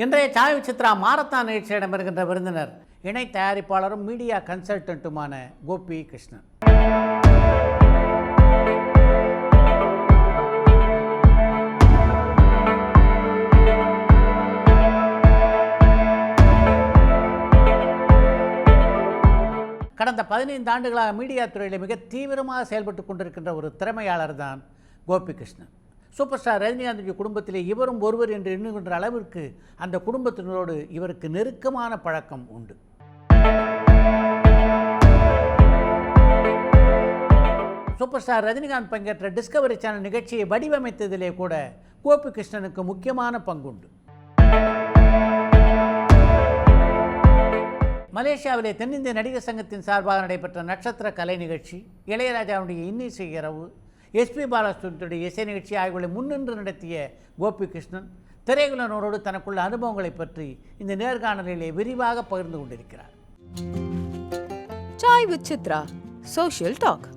இன்றைய சாய் சித்ரா மாரத்தான் நிகழ்ச்சியில் இடம்பெறுகின்ற விருந்தினர் இணை தயாரிப்பாளரும் மீடியா கன்சல்டன்ட்டுமான கோபி கிருஷ்ணன். கடந்த 15 ஆண்டுகளாக மீடியா துறையில் மிக தீவிரமாக செயல்பட்டு கொண்டிருக்கின்ற ஒரு திறமையாளர் தான் கோபி கிருஷ்ணன். சூப்பர் ஸ்டார் ரஜினிகாந்த் குடும்பத்திலே இவரும் ஒருவர் என்று எண்ணுகின்ற அளவிற்கு அந்த குடும்பத்தினரோடு இவருக்கு நெருக்கமான பழக்கம் உண்டு. சூப்பர் ஸ்டார் ரஜினிகாந்த் பங்கேற்ற டிஸ்கவரி சேனல் நிகழ்ச்சியை வடிவமைத்ததிலே கூட கோபி கிருஷ்ணனுக்கு முக்கியமான பங்குண்டு. மலேசியாவிலே தென்னிந்திய நடிகர் சங்கத்தின் சார்பாக நடைபெற்ற நட்சத்திர கலை நிகழ்ச்சி, இளையராஜாவுடைய இன்னிசை இரவு, SP பாலசுப்ரமணியனுடைய இசை நிகழ்ச்சி ஆகியவர்களை முன்னின்று நடத்திய கோபி கிருஷ்ணன் திரையுலகரோடு தனக்குள்ள அனுபவங்களை பற்றி இந்த நேர்காணலிலே விரிவாக பகிர்ந்து கொண்டிருக்கிறார். Chai with Chitra social talk.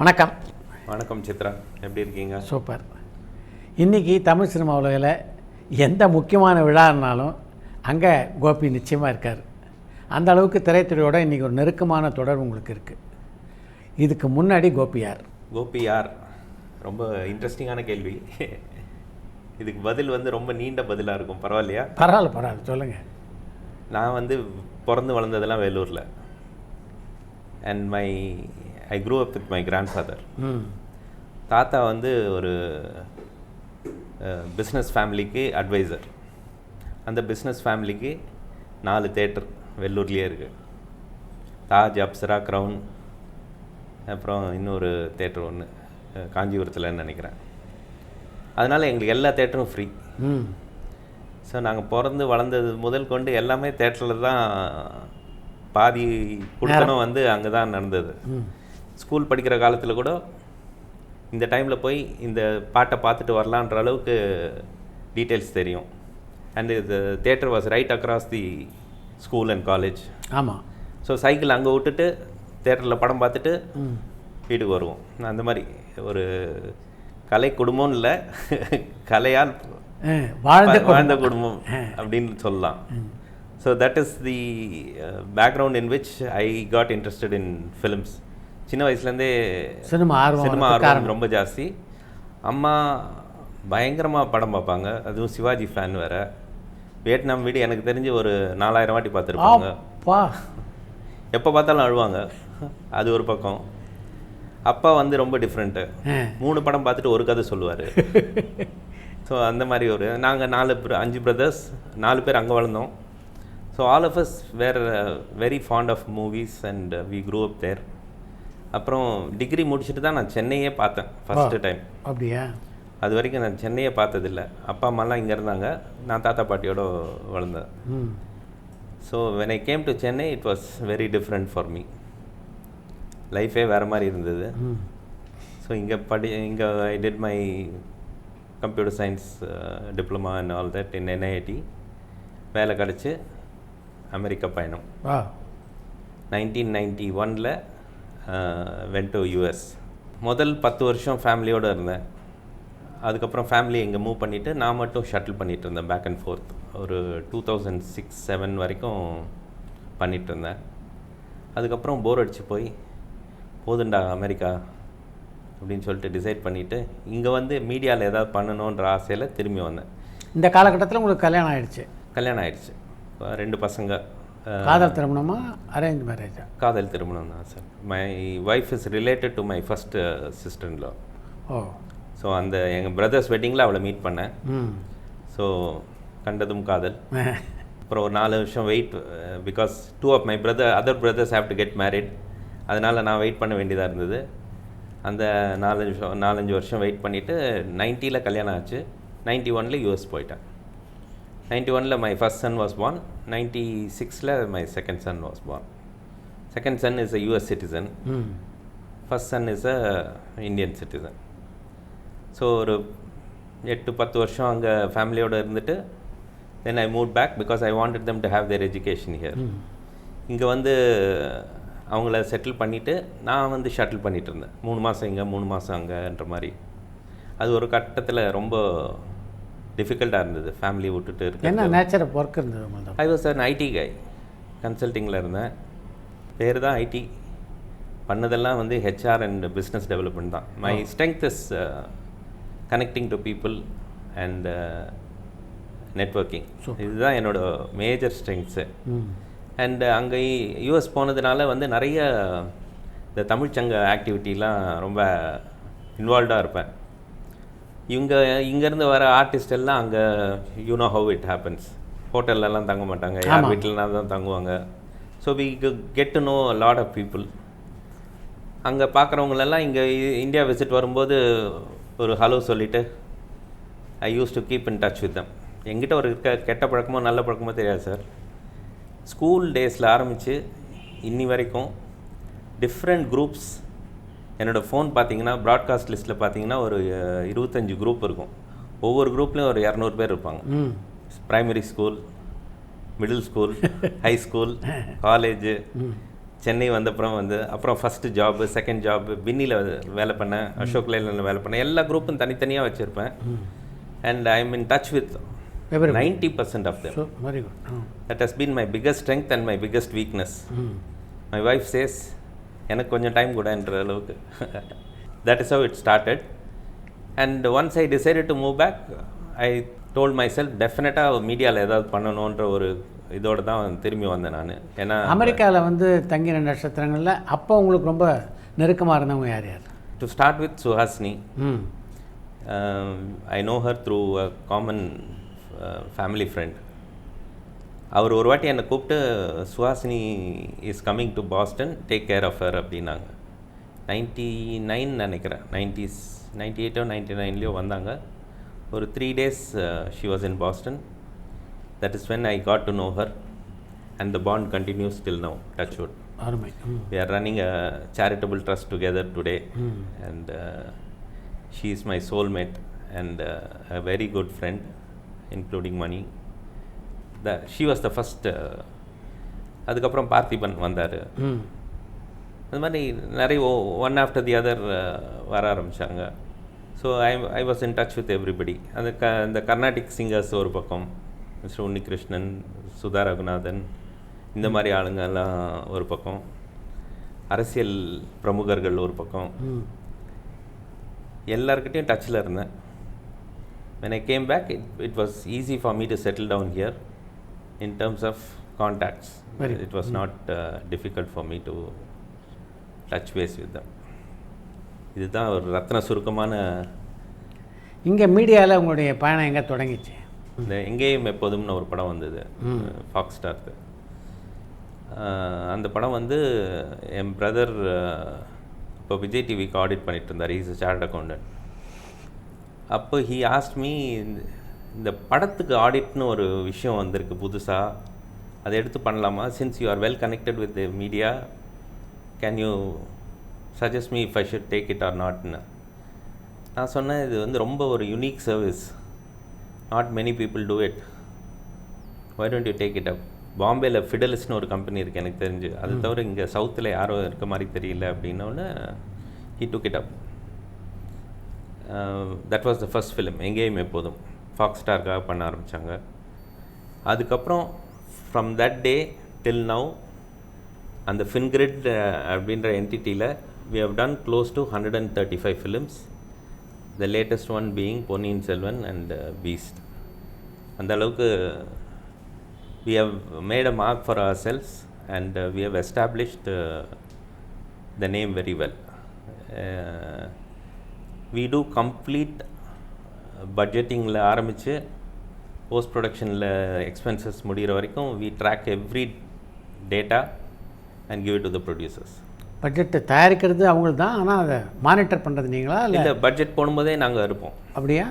வணக்கம். வணக்கம் சித்ரா, எப்படி இருக்கீங்க? சூப்பர். இன்றைக்கி தமிழ் சினிமா உலகில் எந்த முக்கியமான விழானாலும் அங்கே கோபி நிச்சயமாக இருக்கார். அந்த அளவுக்கு திரைத்துறையோடு இன்றைக்கி ஒரு நெருக்கமான தொடர்பு உங்களுக்கு இருக்குது. இதுக்கு முன்னாடி கோபி யார்? கோபி யார்? ரொம்ப இன்ட்ரெஸ்டிங்கான கேள்வி. இதுக்கு பதில் ரொம்ப நீண்ட பதிலாக இருக்கும். பரவாயில்லையா? பரவாயில்ல சொல்லுங்கள். நான் பிறந்து வளர்ந்ததெல்லாம் வேலூரில். And I grew up with my grandfather. தாத்தா ஒரு பிஸ்னஸ் ஃபேமிலிக்கு அட்வைசர். அந்த பிஸ்னஸ் ஃபேமிலிக்கு 4 தேட்டர் வெள்ளூர்லேயே இருக்குது. தாஜ், அப்சரா, க்ரௌன், அப்புறம் இன்னொரு தேட்டர் ஒன்று காஞ்சிபுரத்தில்னு நினைக்கிறேன். அதனால் எங்களுக்கு எல்லா தேட்டரும் ஃப்ரீ. ஸோ நாங்கள் பிறந்து வளர்ந்தது முதல் கொண்டு எல்லாமே தேட்டரில் தான். பாதி கொடுக்கணும் அங்கே தான் நடந்தது. ஸ்கூல் படிக்கிற காலத்தில் கூட இந்த டைமில் போய் இந்த பாட்டை பார்த்துட்டு வரலான்ற அளவுக்கு டீட்டெயில்ஸ் தெரியும். And the theatre was right across the school and college. ஆமாம். ஸோ சைக்கிள் அங்கே விட்டுட்டு தேட்டரில் படம் பார்த்துட்டு வீட்டுக்கு வருவோம். அந்த மாதிரி ஒரு கலை குடும்பம் இல்லை, கலையால் வாழ்ந்த குடும்பம் அப்படின்னு சொல்லலாம். So that is the background in which I got interested in films. சின்ன வயசுலேருந்தே சினிமா ஆர்வம் ரொம்ப ஜாஸ்தி. அம்மா பயங்கரமாக படம் பார்ப்பாங்க. அதுவும் சிவாஜி ஃபேன் வேறு. வியட்நாம் வீடு எனக்கு தெரிஞ்சு ஒரு 4000 வாட்டி பார்த்துருப்பாங்க. எப்போ பார்த்தாலும் அழுவாங்க. அது ஒரு பக்கம். அப்பா ரொம்ப டிஃப்ரெண்ட்டு. 3 படம் பார்த்துட்டு ஒரு கதை சொல்லுவார். ஸோ அந்த மாதிரி நாங்கள் 5 பிரதர்ஸ், 4 பேர் அங்கே வளர்ந்தோம். So all of us were very fond of movies and we grew up there. அப்புறம் டிகிரி முடிச்சுட்டு தான் நான் சென்னையே பார்த்தேன் ஃபஸ்ட்டு டைம். அப்படியா? அது வரைக்கும் நான் சென்னையே பார்த்ததில்லை. அப்பா அம்மாலாம் இங்கே இருந்தாங்க, நான் தாத்தா பாட்டியோடு வளர்ந்தேன். So when I came to Chennai it was very different for me. லைஃபே வேறு மாதிரி இருந்தது. ஸோ இங்கே I did my computer science diploma and all that in NIT. வேலை கிடச்சி அமெரிக்கா பயணம். 1991 went to US. முதல் 10 வருஷம் ஃபேமிலியோடு இருந்தேன். அதுக்கப்புறம் ஃபேமிலி இங்கே மூவ் பண்ணிவிட்டு நான் மட்டும் ஷட்டில் பண்ணிகிட்டு இருந்தேன் பேக் அண்ட் ஃபோர்த். ஒரு 2006-07 வரைக்கும் பண்ணிகிட்டு இருந்தேன். அதுக்கப்புறம் போர் அடித்து போய் போதுண்டா அமெரிக்கா அப்படின்னு சொல்லிட்டு டிசைட் பண்ணிவிட்டு இங்கே மீடியாவில் ஏதாவது பண்ணணுன்ற ஆசையில் திரும்பி வந்தேன். இந்த காலகட்டத்தில் உங்களுக்கு கல்யாணம் ஆகிடுச்சு? கல்யாணம் ஆகிடுச்சு. 2 பசங்க. காதல் திருமணமா அரேஞ்ச் மேரேஜா? காதல் திருமணம் தான் sir. My wife is related to my first sister in law. Oh. So எங்கள் பிரதர்ஸ் வெட்டிங்கில் அவளை மீட் பண்ணேன். ஸோ கண்டதும் காதல். அப்புறம் ஒரு 4 வருஷம் wait, because 2 of my other brothers have to get married. அதனால் நான் வெயிட் பண்ண வேண்டியதாக இருந்தது. அந்த 4-5 வருஷம் வெயிட் பண்ணிவிட்டு 90 கல்யாணம் ஆச்சு. 91 US போயிட்டேன். 91 my first son was born. 96 my second son was born. Second son is a US citizen. First son is a Indian citizen. So ஒரு 8-10 வருஷம் அங்கே ஃபேமிலியோடு இருந்துட்டு then I move back because I wanted them to have their education here. இங்கே அவங்கள settle பண்ணிவிட்டு நான் shuttle பண்ணிகிட்டு இருந்தேன். 3 மாதம் இங்கே 3 மாதம் அங்கேன்ற மாதிரி. அது ஒரு கட்டத்தில் ரொம்ப டிஃபிகல்ட்டாக இருந்தது, ஃபேமிலி விட்டுட்டு இருக்கு. என்ன நேச்சர் ஆஃப் ஒர்க் இருந்தது? ஐ வாஸ் அன் ஐடி கை, கன்சல்ட்டிங்கில் இருந்தேன். பேர் தான் ஐடி, பண்ணதெல்லாம் வந்து ஹெச்ஆர் அண்ட் பிஸ்னஸ் டெவலப்மெண்ட் தான். My strength is connecting to people and networking. இதுதான் என்னோட மேஜர் ஸ்ட்ரெங்க்ஸு. அண்ட் அங்கே யூஎஸ் போனதுனால வந்து நிறைய இந்த தமிழ்ச்சங்க ஆக்டிவிட்டிலாம் ரொம்ப இன்வால்வ்டாக இருப்பேன். இங்கேருந்து வர ஆர்டிஸ்ட் எல்லாம் அங்கே யூனோ ஹவ் இட் ஹேப்பன்ஸ், ஹோட்டல்லலாம் தங்க மாட்டாங்க, யார் வீட்டிலனா தான் தங்குவாங்க. So we get to know lot of people. அங்கே பார்க்குறவங்களெல்லாம் இங்கே இந்தியா விசிட் வரும்போது ஒரு ஹலோ சொல்லிவிட்டு I use to keep in touch with them. எங்கிட்ட ஒரு கெட்ட பழக்கமோ நல்ல பழக்கமோ தெரியாது சார். ஸ்கூல் டேஸில் ஆரம்பித்து இன்னி வரைக்கும் டிஃப்ரெண்ட் குரூப்ஸ். என்னோடய ஃபோன் பார்த்தீங்கன்னா ப்ராட்காஸ்ட் லிஸ்ட்டில் பார்த்தீங்கன்னா ஒரு 25 குரூப் இருக்கும். ஒவ்வொரு குரூப்லேயும் ஒரு 200 பேர் இருப்பாங்க. Primary school, middle school, high school, college. Chennai வந்தப்புறம் அப்புறம் ஃபஸ்ட்டு ஜாபு, செகண்ட் ஜாபு, பின்னியில் வேலை பண்ணேன், அசோக் லைனில் வேலை பண்ணேன். எல்லா குரூப்பும் தனித்தனியாக வச்சுருப்பேன். And I am in touch with 90% of them. So, very good. That has been my biggest strength and my biggest weakness. My wife says, எனக்கு கொஞ்சம் டைம் கூடன்ற அளவுக்கு. That is how it started. And once I decided to move back, I told myself, டெஃபினட்டாக மீடியாவில் ஏதாவது பண்ணணுன்ற ஒரு இதோடு தான் திரும்பி வந்தேன் நான். ஏன்னா அமெரிக்காவில் வந்து தங்கின நட்சத்திரங்களில் அப்போ உங்களுக்கு ரொம்ப நெருக்கமாக இருந்தவங்க யார் யார்? To start with Suhasini. I know her through a common family friend. அவர் ஒரு வாட்டி என்னை கூப்பிட்டு Suhasini is coming to Boston, take care of her அப்படின்னாங்க. 99 நினைக்கிறேன், 98 99 வந்தாங்க. ஒரு 3 days she was in Boston. That is when I got to know her and the bond continues till now. Touch wood. We are running a charitable trust together today. And she is my soulmate and a very good friend, including money. She was the first. அதுக்கப்புறம் பார்த்திபன் வந்தார். அது மாதிரி நிறைய one after the other வர ஆரம்பித்தாங்க. So I was in touch with everybody. இந்த Carnatic singers ஒரு பக்கம், மிஸ்டர் உன்னி கிருஷ்ணன், சுதா ரகுநாதன், இந்த மாதிரி ஆளுங்கெல்லாம் ஒரு பக்கம், அரசியல் பிரமுகர்கள் ஒரு பக்கம், எல்லாருக்கிட்டையும் டச்சில் இருந்தேன். When I came back, it was easy for me to settle down here in terms of contacts. It was not difficult for me to touch base with them. இதுதான் ஒரு ரத்ன சுருக்கமான. இங்கே மீடியாவில் உங்களுடைய பயணம் எங்கே தொடங்கிச்சு? இந்த எங்கேயும் எப்போதும்னு ஒரு படம் வந்தது ஃபாக்ஸ் ஸ்டாருக்கு. அந்த படம் வந்து என் பிரதர் இப்போ விஜய் டிவிக்கு ஆடிட் பண்ணிட்டு இருந்தார். Is a chartered accountant. அப்போ ஹீ ஆஸ்ட் மீ, இந்த படத்துக்கு ஆடிட்னு ஒரு விஷயம் வந்திருக்கு புதுசாக, அதை எடுத்து பண்ணலாமா? Since you are well connected with media, can you suggest me if I should take it or நாட்னு. நான் சொன்னேன், இது வந்து ரொம்ப ஒரு unique service, not many people do it, why don't you take it up. பாம்பேயில் ஃபிடலிஸ்ட்னு ஒரு கம்பெனி இருக்குது எனக்கு தெரிஞ்சு, அது தவிர இங்கே சவுத்தில் யாரும் இருக்க மாதிரி தெரியல அப்படின்னோடனே he took it up. That was the first film, எங்கேயும் எப்போதும் ஃபாக்ஸ் ஸ்டாருக்காக பண்ண ஆரம்பித்தாங்க. அதுக்கப்புறம் from that day till now அந்த ஃபின்கிரிட் அப்படின்ற என்டிட்டியில் we have done close to 135 films, the latest one being Ponniyin Selvan and Beast. அந்த அளவுக்கு we have made a mark for ourselves and we have established the name very well. We do complete budgetingல ஆரம்பித்து post ப்ரொடக்ஷனில் expenses முடிகிற வரைக்கும் we track every data and give it to the producers. பட்ஜெட்டை தயாரிக்கிறது அவங்களுக்கு தான், ஆனால் அதை மானிட்டர் பண்ணுறது நீங்களா? இல்லை, பட்ஜெட் போடும்போதே நாங்கள் இருப்போம். அப்படியா?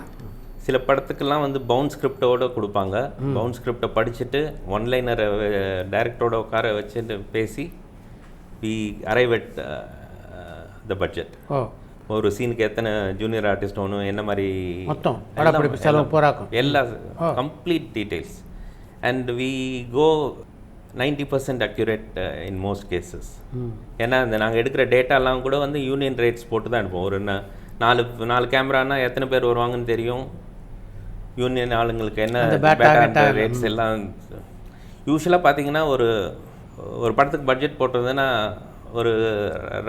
சில படத்துக்கெல்லாம் வந்து பவுண்ட் ஸ்கிரிப்டோடு கொடுப்பாங்க. பவுண்ட் ஸ்கிரிப்டை படிச்சுட்டு ஒன்லைனரை டைரக்டரோட உட்கார வச்சுட்டு பேசி we arrive at the budget. ஒரு சீனுக்கு எத்தனை ஜூனியர் ஆர்டிஸ்ட் ஒன்று, என்ன மாதிரி மொத்தம் படப்பிடிப்பு செலவு போராக்கும், எல்லா complete details. And we go 90% accurate in most cases. ஏன்னா இந்த நாங்கள் எடுக்கிற டேட்டாலாம் கூட வந்து யூனியன் ரேட்ஸ் போட்டு தான் எடுப்போம். ஒரு நாலு கேமரானா எத்தனை பேர் வருவாங்கன்னு தெரியும். யூனியன் ஆளுங்களுக்கு என்ன பேட்டா ரேட்ஸ் எல்லாம். யூஸ்வலாக பார்த்தீங்கன்னா ஒரு படத்துக்கு பட்ஜெட் போட்டதுன்னா ஒரு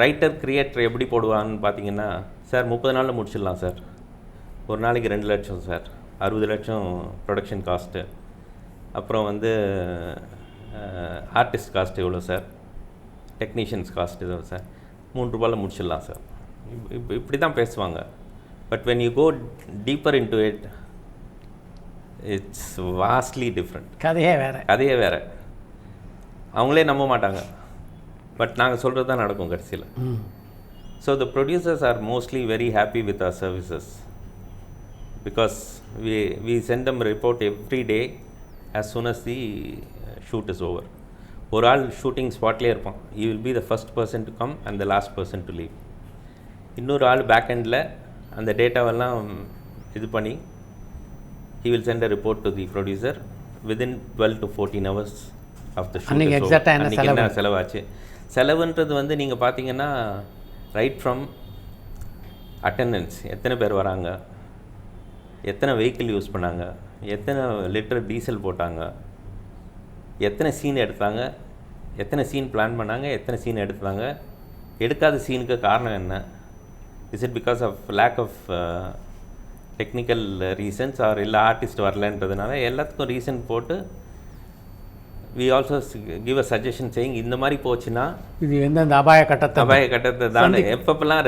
ரைட்டர் கிரியேட்டர் எப்படி போடுவான்னு பார்த்தீங்கன்னா, சார் 30 நாளில் முடிச்சிடலாம் சார், ஒரு நாளைக்கு 2 லட்சம் சார், 60 லட்சம் ப்ரொடக்ஷன் காஸ்ட்டு, அப்புறம் வந்து ஆர்டிஸ்ட் காஸ்ட் எவ்வளோ சார், டெக்னீஷியன்ஸ் காஸ்ட் எவ்வளோ சார், 3 ரூபாயில் முடிச்சிடலாம் சார். இப்படி தான் பேசுவாங்க. But when you go deeper into it, it's vastly different. கதையே வேறு. அவங்களே நம்ப மாட்டாங்க, பட் நாங்கள் சொல்கிறது தான் நடக்கும் கடைசியில். So the producers are mostly very happy with our services because we send them a report every day as soon as the shoot is over. ஒரு ஆள் ஷூட்டிங் ஸ்பாட்லேயே இருப்பான். he will be the first person to come and the last person to leave. இன்னொரு ஆள் back எண்டில் அந்த டேட்டாவெல்லாம் இது பண்ணி he will send a report to the producer within 12 to 14 hours of the shoot. அன்றைக்கி எக்ஸாக்டாக என்ன செலவாச்சு. செலவுன்றது வந்து நீங்கள் பார்த்தீங்கன்னா ரைட் ஃப்ரம் அட்டெண்டன்ஸ், எத்தனை பேர் வராங்க, எத்தனை வெஹிக்கிள் யூஸ் பண்ணாங்க, எத்தனை லிட்டர் டீசல் போட்டாங்க, எத்தனை சீன் எடுத்தாங்க, எத்தனை சீன் பிளான் பண்ணாங்க, எத்தனை சீன் எடுத்தாங்க, எடுக்காத சீனுக்கு காரணம் என்ன, is it because of lack of technical reasons or இல்லை ஆர்டிஸ்ட் வரலன்றதுனால எல்லாத்துக்கும் ரீசன் போட்டு we also give a suggestion saying இந்த மாதிரி போச்சுன்னா இது எந்தெந்த அபாய கட்டத்தை தாண்டி எப்பப்பெல்லாம்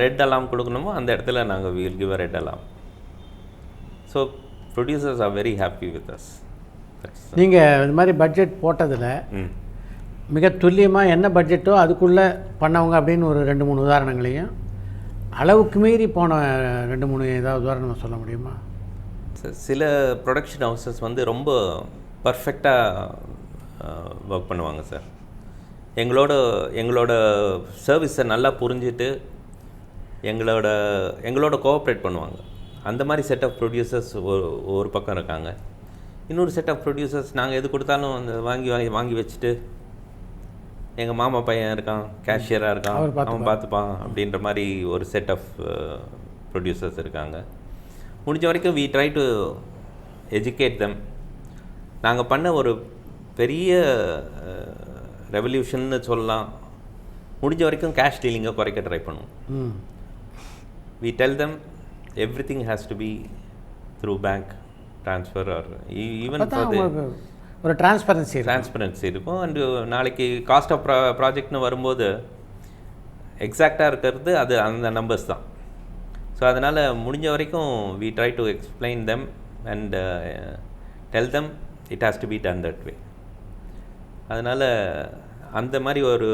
ரெட் அலாம் கொடுக்கணுமோ அந்த இடத்துல நாங்கள் we will give a red alarm. So producers are very happy with us. நீங்கள் இது மாதிரி பட்ஜெட் போட்டதில் மிக துல்லியமாக என்ன பட்ஜெட்டோ அதுக்குள்ளே பண்ணவங்க அப்படின்னு ஒரு 2-3 உதாரணங்களையும், அளவுக்கு மீறி போன 2-3 ஏதாவது உதாரணம் சொல்ல முடியுமா? சில ப்ரொடக்ஷன் ஹவுசஸ் வந்து ரொம்ப பர்ஃபெக்டாக ஒர்க் பண்ணுவாங்க சார். எங்களோட சர்வீஸை நல்லா புரிஞ்சுட்டு எங்களோட கோஆப்ரேட் பண்ணுவாங்க. அந்த மாதிரி செட் ஆஃப் ப்ரொடியூசர்ஸ் ஒரு பக்கம் இருக்காங்க. இன்னொரு செட் ஆஃப் ப்ரொடியூசர்ஸ் நாங்கள் எது கொடுத்தாலும் அந்த வாங்கி வச்சுட்டு எங்கள் மாமா பையன் இருக்கான், கேஷியராக இருக்கான், அவன் பார்த்துப்பான் அப்படின்ற மாதிரி ஒரு செட் ஆஃப் ப்ரொடியூசர்ஸ் இருக்காங்க. முடிஞ்ச வரைக்கும் we try to educate them. நாங்கள் பண்ண ஒரு பெரிய ரெவல்யூஷன்னு சொல்லலாம். முடிஞ்ச வரைக்கும் கேஷ் டீலிங்கை குறைக்க ட்ரை பண்ணுவோம். we tell them everything has to be through bank transfer or even for the ஒரு டிரான்ஸ்பரன்சி இருக்கும். அண்டு நாளைக்கு காஸ்ட் ஆஃப் ப்ராஜெக்ட்னு வரும்போது எக்ஸாக்டாக இருக்கிறது அது அந்த நம்பர்ஸ் தான். ஸோ அதனால் முடிஞ்ச வரைக்கும் we try to explain them and tell them it has to be done that way. அதனால் அந்த மாதிரி ஒரு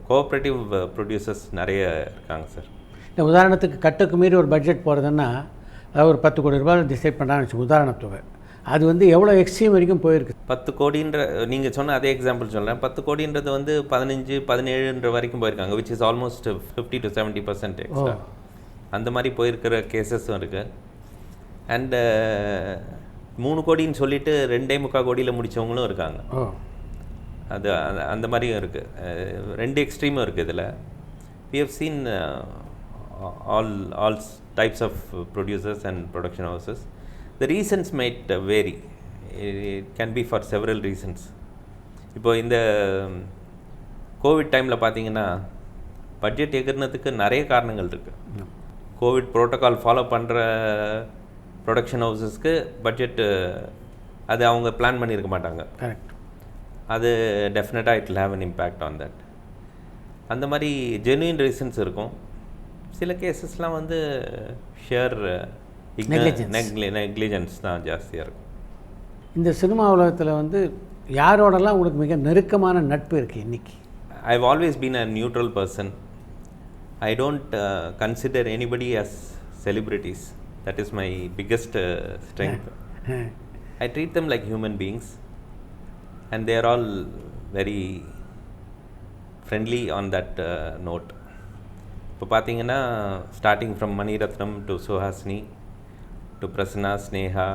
கோஆப்ரேட்டிவ் ப்ரொடியூசர்ஸ் நிறைய இருக்காங்க சார். இந்த உதாரணத்துக்கு கட்டுக்கு மீறி ஒரு பட்ஜெட் போகிறதுன்னா, அதாவது ஒரு 10 கோடி ரூபாய் டிசைட் பண்ணுறான்னு வச்சு உதாரணத்துக்கு, அது வந்து எவ்வளோ எக்ஸ்ட்ரீம் வரைக்கும் போயிருக்கு. 10 கோடின்ற நீங்கள் சொன்ன அதே எக்ஸாம்பிள் சொல்கிறேன். 10 கோடின்றது வந்து 15-17 வரைக்கும் போயிருக்காங்க, which is almost 50 to 70% extra. அந்த மாதிரி போயிருக்கிற கேசஸும் இருக்குது. அண்டு 3 கோடின்னு சொல்லிவிட்டு 2.25 கோடியில் முடித்தவங்களும் இருக்காங்க. அது அந்த மாதிரியும் இருக்குது. 2 எக்ஸ்ட்ரீமும் இருக்குது இதில். we have seen all types of producers and production houses. The reasons might vary. It can be for several reasons. இப்போ இந்த கோவிட் டைமில் பார்த்தீங்கன்னா பட்ஜெட் எகிறதுக்கு நிறைய காரணங்கள் இருக்குது. கோவிட் ப்ரோட்டோக்கால் ஃபாலோ பண்ணுற ப்ரொடக்ஷன் ஹவுசஸ்க்கு பட்ஜெட்டு அது அவங்க பிளான் பண்ணியிருக்க மாட்டாங்க. கரெக்ட். அது டெஃபினட்டாக it will have an impact on that. அந்த மாதிரி ஜென்யூன் ரீசன்ஸ் இருக்கும். சில கேசஸ்லாம் வந்து ஷியர் நெக்லிஜென்ஸ் தான் ஜாஸ்தியாக இருக்கும். இந்த சினிமா உலகத்தில் வந்து யாரோடலாம் உங்களுக்கு மிக நெருக்கமான நட்பு இருக்குது இன்றைக்கி? I have always been a neutral person. I don't consider anybody as celebrities. That is my biggest strength. I treat them like human beings and they are all very friendly on that note. இப்போ பார்த்தீங்கன்னா starting from Maniratnam to Suhasini to Prasanna, Sneha,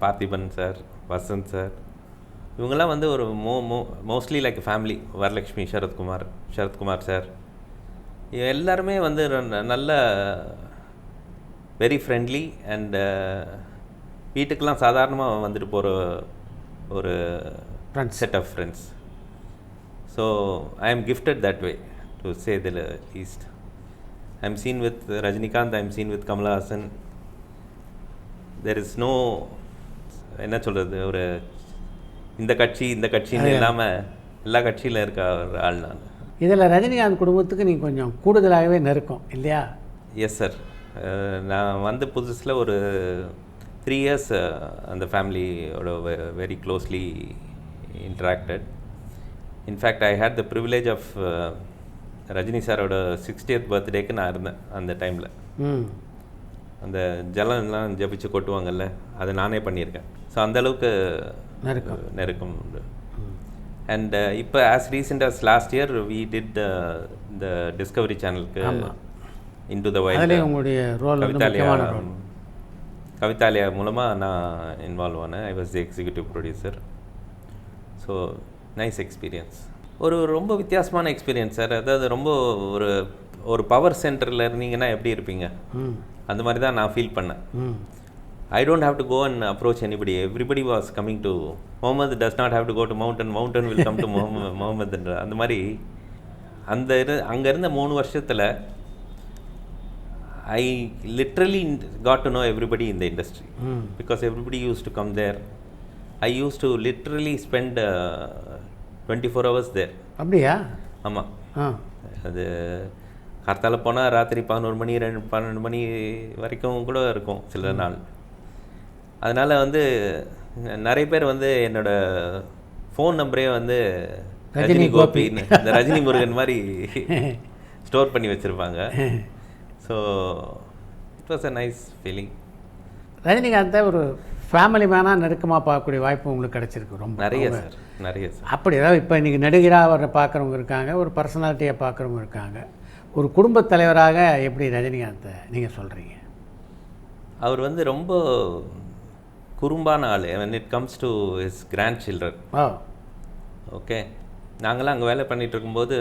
Parthiban sir, Vasant sir, இவங்கெல்லாம் வந்து ஒரு mostly like family. Varalakshmi, Sarathkumar sir, எல்லாருமே வந்து நல்ல very friendly and வீட்டுக்கெலாம் சாதாரணமாக வந்துட்டு போகிற ஒரு set of friends. So I am gifted that way to say the least. I am seen with Rajinikanth, I am seen with Kamal Haasan. There is no என்ன சொல்கிறது, ஒரு இந்த கட்சின்னு இல்லாமல் எல்லா கட்சியில் இருக்க ஒரு ஆள் நான். இதில் ரஜினிகாந்த் குடும்பத்துக்கு நீங்கள் கொஞ்சம் கூடுதலாகவே நெருக்கம் இல்லையா? Yes sir. நான் வந்து புதுசில் ஒரு 3 years அந்த ஃபேமிலியோட very closely interacted. In fact I had the privilege of Rajini சாரோட 60th பர்த்டேக்கு நான் இருந்தேன் அந்த டைமில். அந்த ஜலம்லாம் ஜபிச்சு கொட்டுவாங்கல்ல, அதை நானே பண்ணியிருக்கேன். ஸோ அந்தளவுக்கு நெருக்கம் உண்டு. அண்ட் இப்போ as recent as last year we did the discovery சேனலுக்கு இன்டு த வைல்ட் கவிதாலயா மூலமாக நான் இன்வால்வ் ஆனேன். I was the executive producer. So nice experience. ஒரு ரொம்ப வித்தியாசமான எக்ஸ்பீரியன்ஸ் சார். அதாவது ரொம்ப ஒரு பவர் சென்டரில் இருந்தீங்கன்னா எப்படி இருப்பீங்க, அந்த மாதிரி தான் நான் ஃபீல் பண்ணேன். I don't have to go and approach anybody. Everybody was coming to Muhammad. Does not have to go to mountain will come to Muhammad. அந்த மாதிரி அங்கே இருந்த 3 வருஷத்தில் I literally got to know everybody in the industry because everybody used to come there. I used to literally spend 24 hours there. அப்படியா? ஆமாம். அது கார்த்தால போனால் ராத்திரி 11 மணி 12 மணி வரைக்கும் கூட இருக்கும் சில நாள். அதனால் வந்து நிறைய பேர் வந்து என்னோடய ஃபோன் நம்பரே வந்து ரஜினி கோபின்னு, இந்த ரஜினி முருகன் மாதிரி ஸ்டோர் பண்ணி வச்சுருப்பாங்க. So it was a nice feeling. ரஜினிகாந்தை ஒரு ஃபேமிலி மேனாக நெருக்கமாக பார்க்கக்கூடிய வாய்ப்பு உங்களுக்கு கிடச்சிருக்கு. ரொம்ப நிறைய சார். அப்படி ஏதாவது இப்போ இன்றைக்கி நடிகராக அவரை பார்க்குறவங்க இருக்காங்க, ஒரு பர்சனாலிட்டியாக பார்க்குறவங்க இருக்காங்க. ஒரு குடும்பத் தலைவராக எப்படி ரஜினிகாந்தை நீங்கள் சொல்கிறீங்க? அவர் வந்து ரொம்ப குறும்பான ஆள் when it comes to his grandchildren. Okay, நாங்களாம் அங்கே வேலை பண்ணிகிட்டு இருக்கும்போது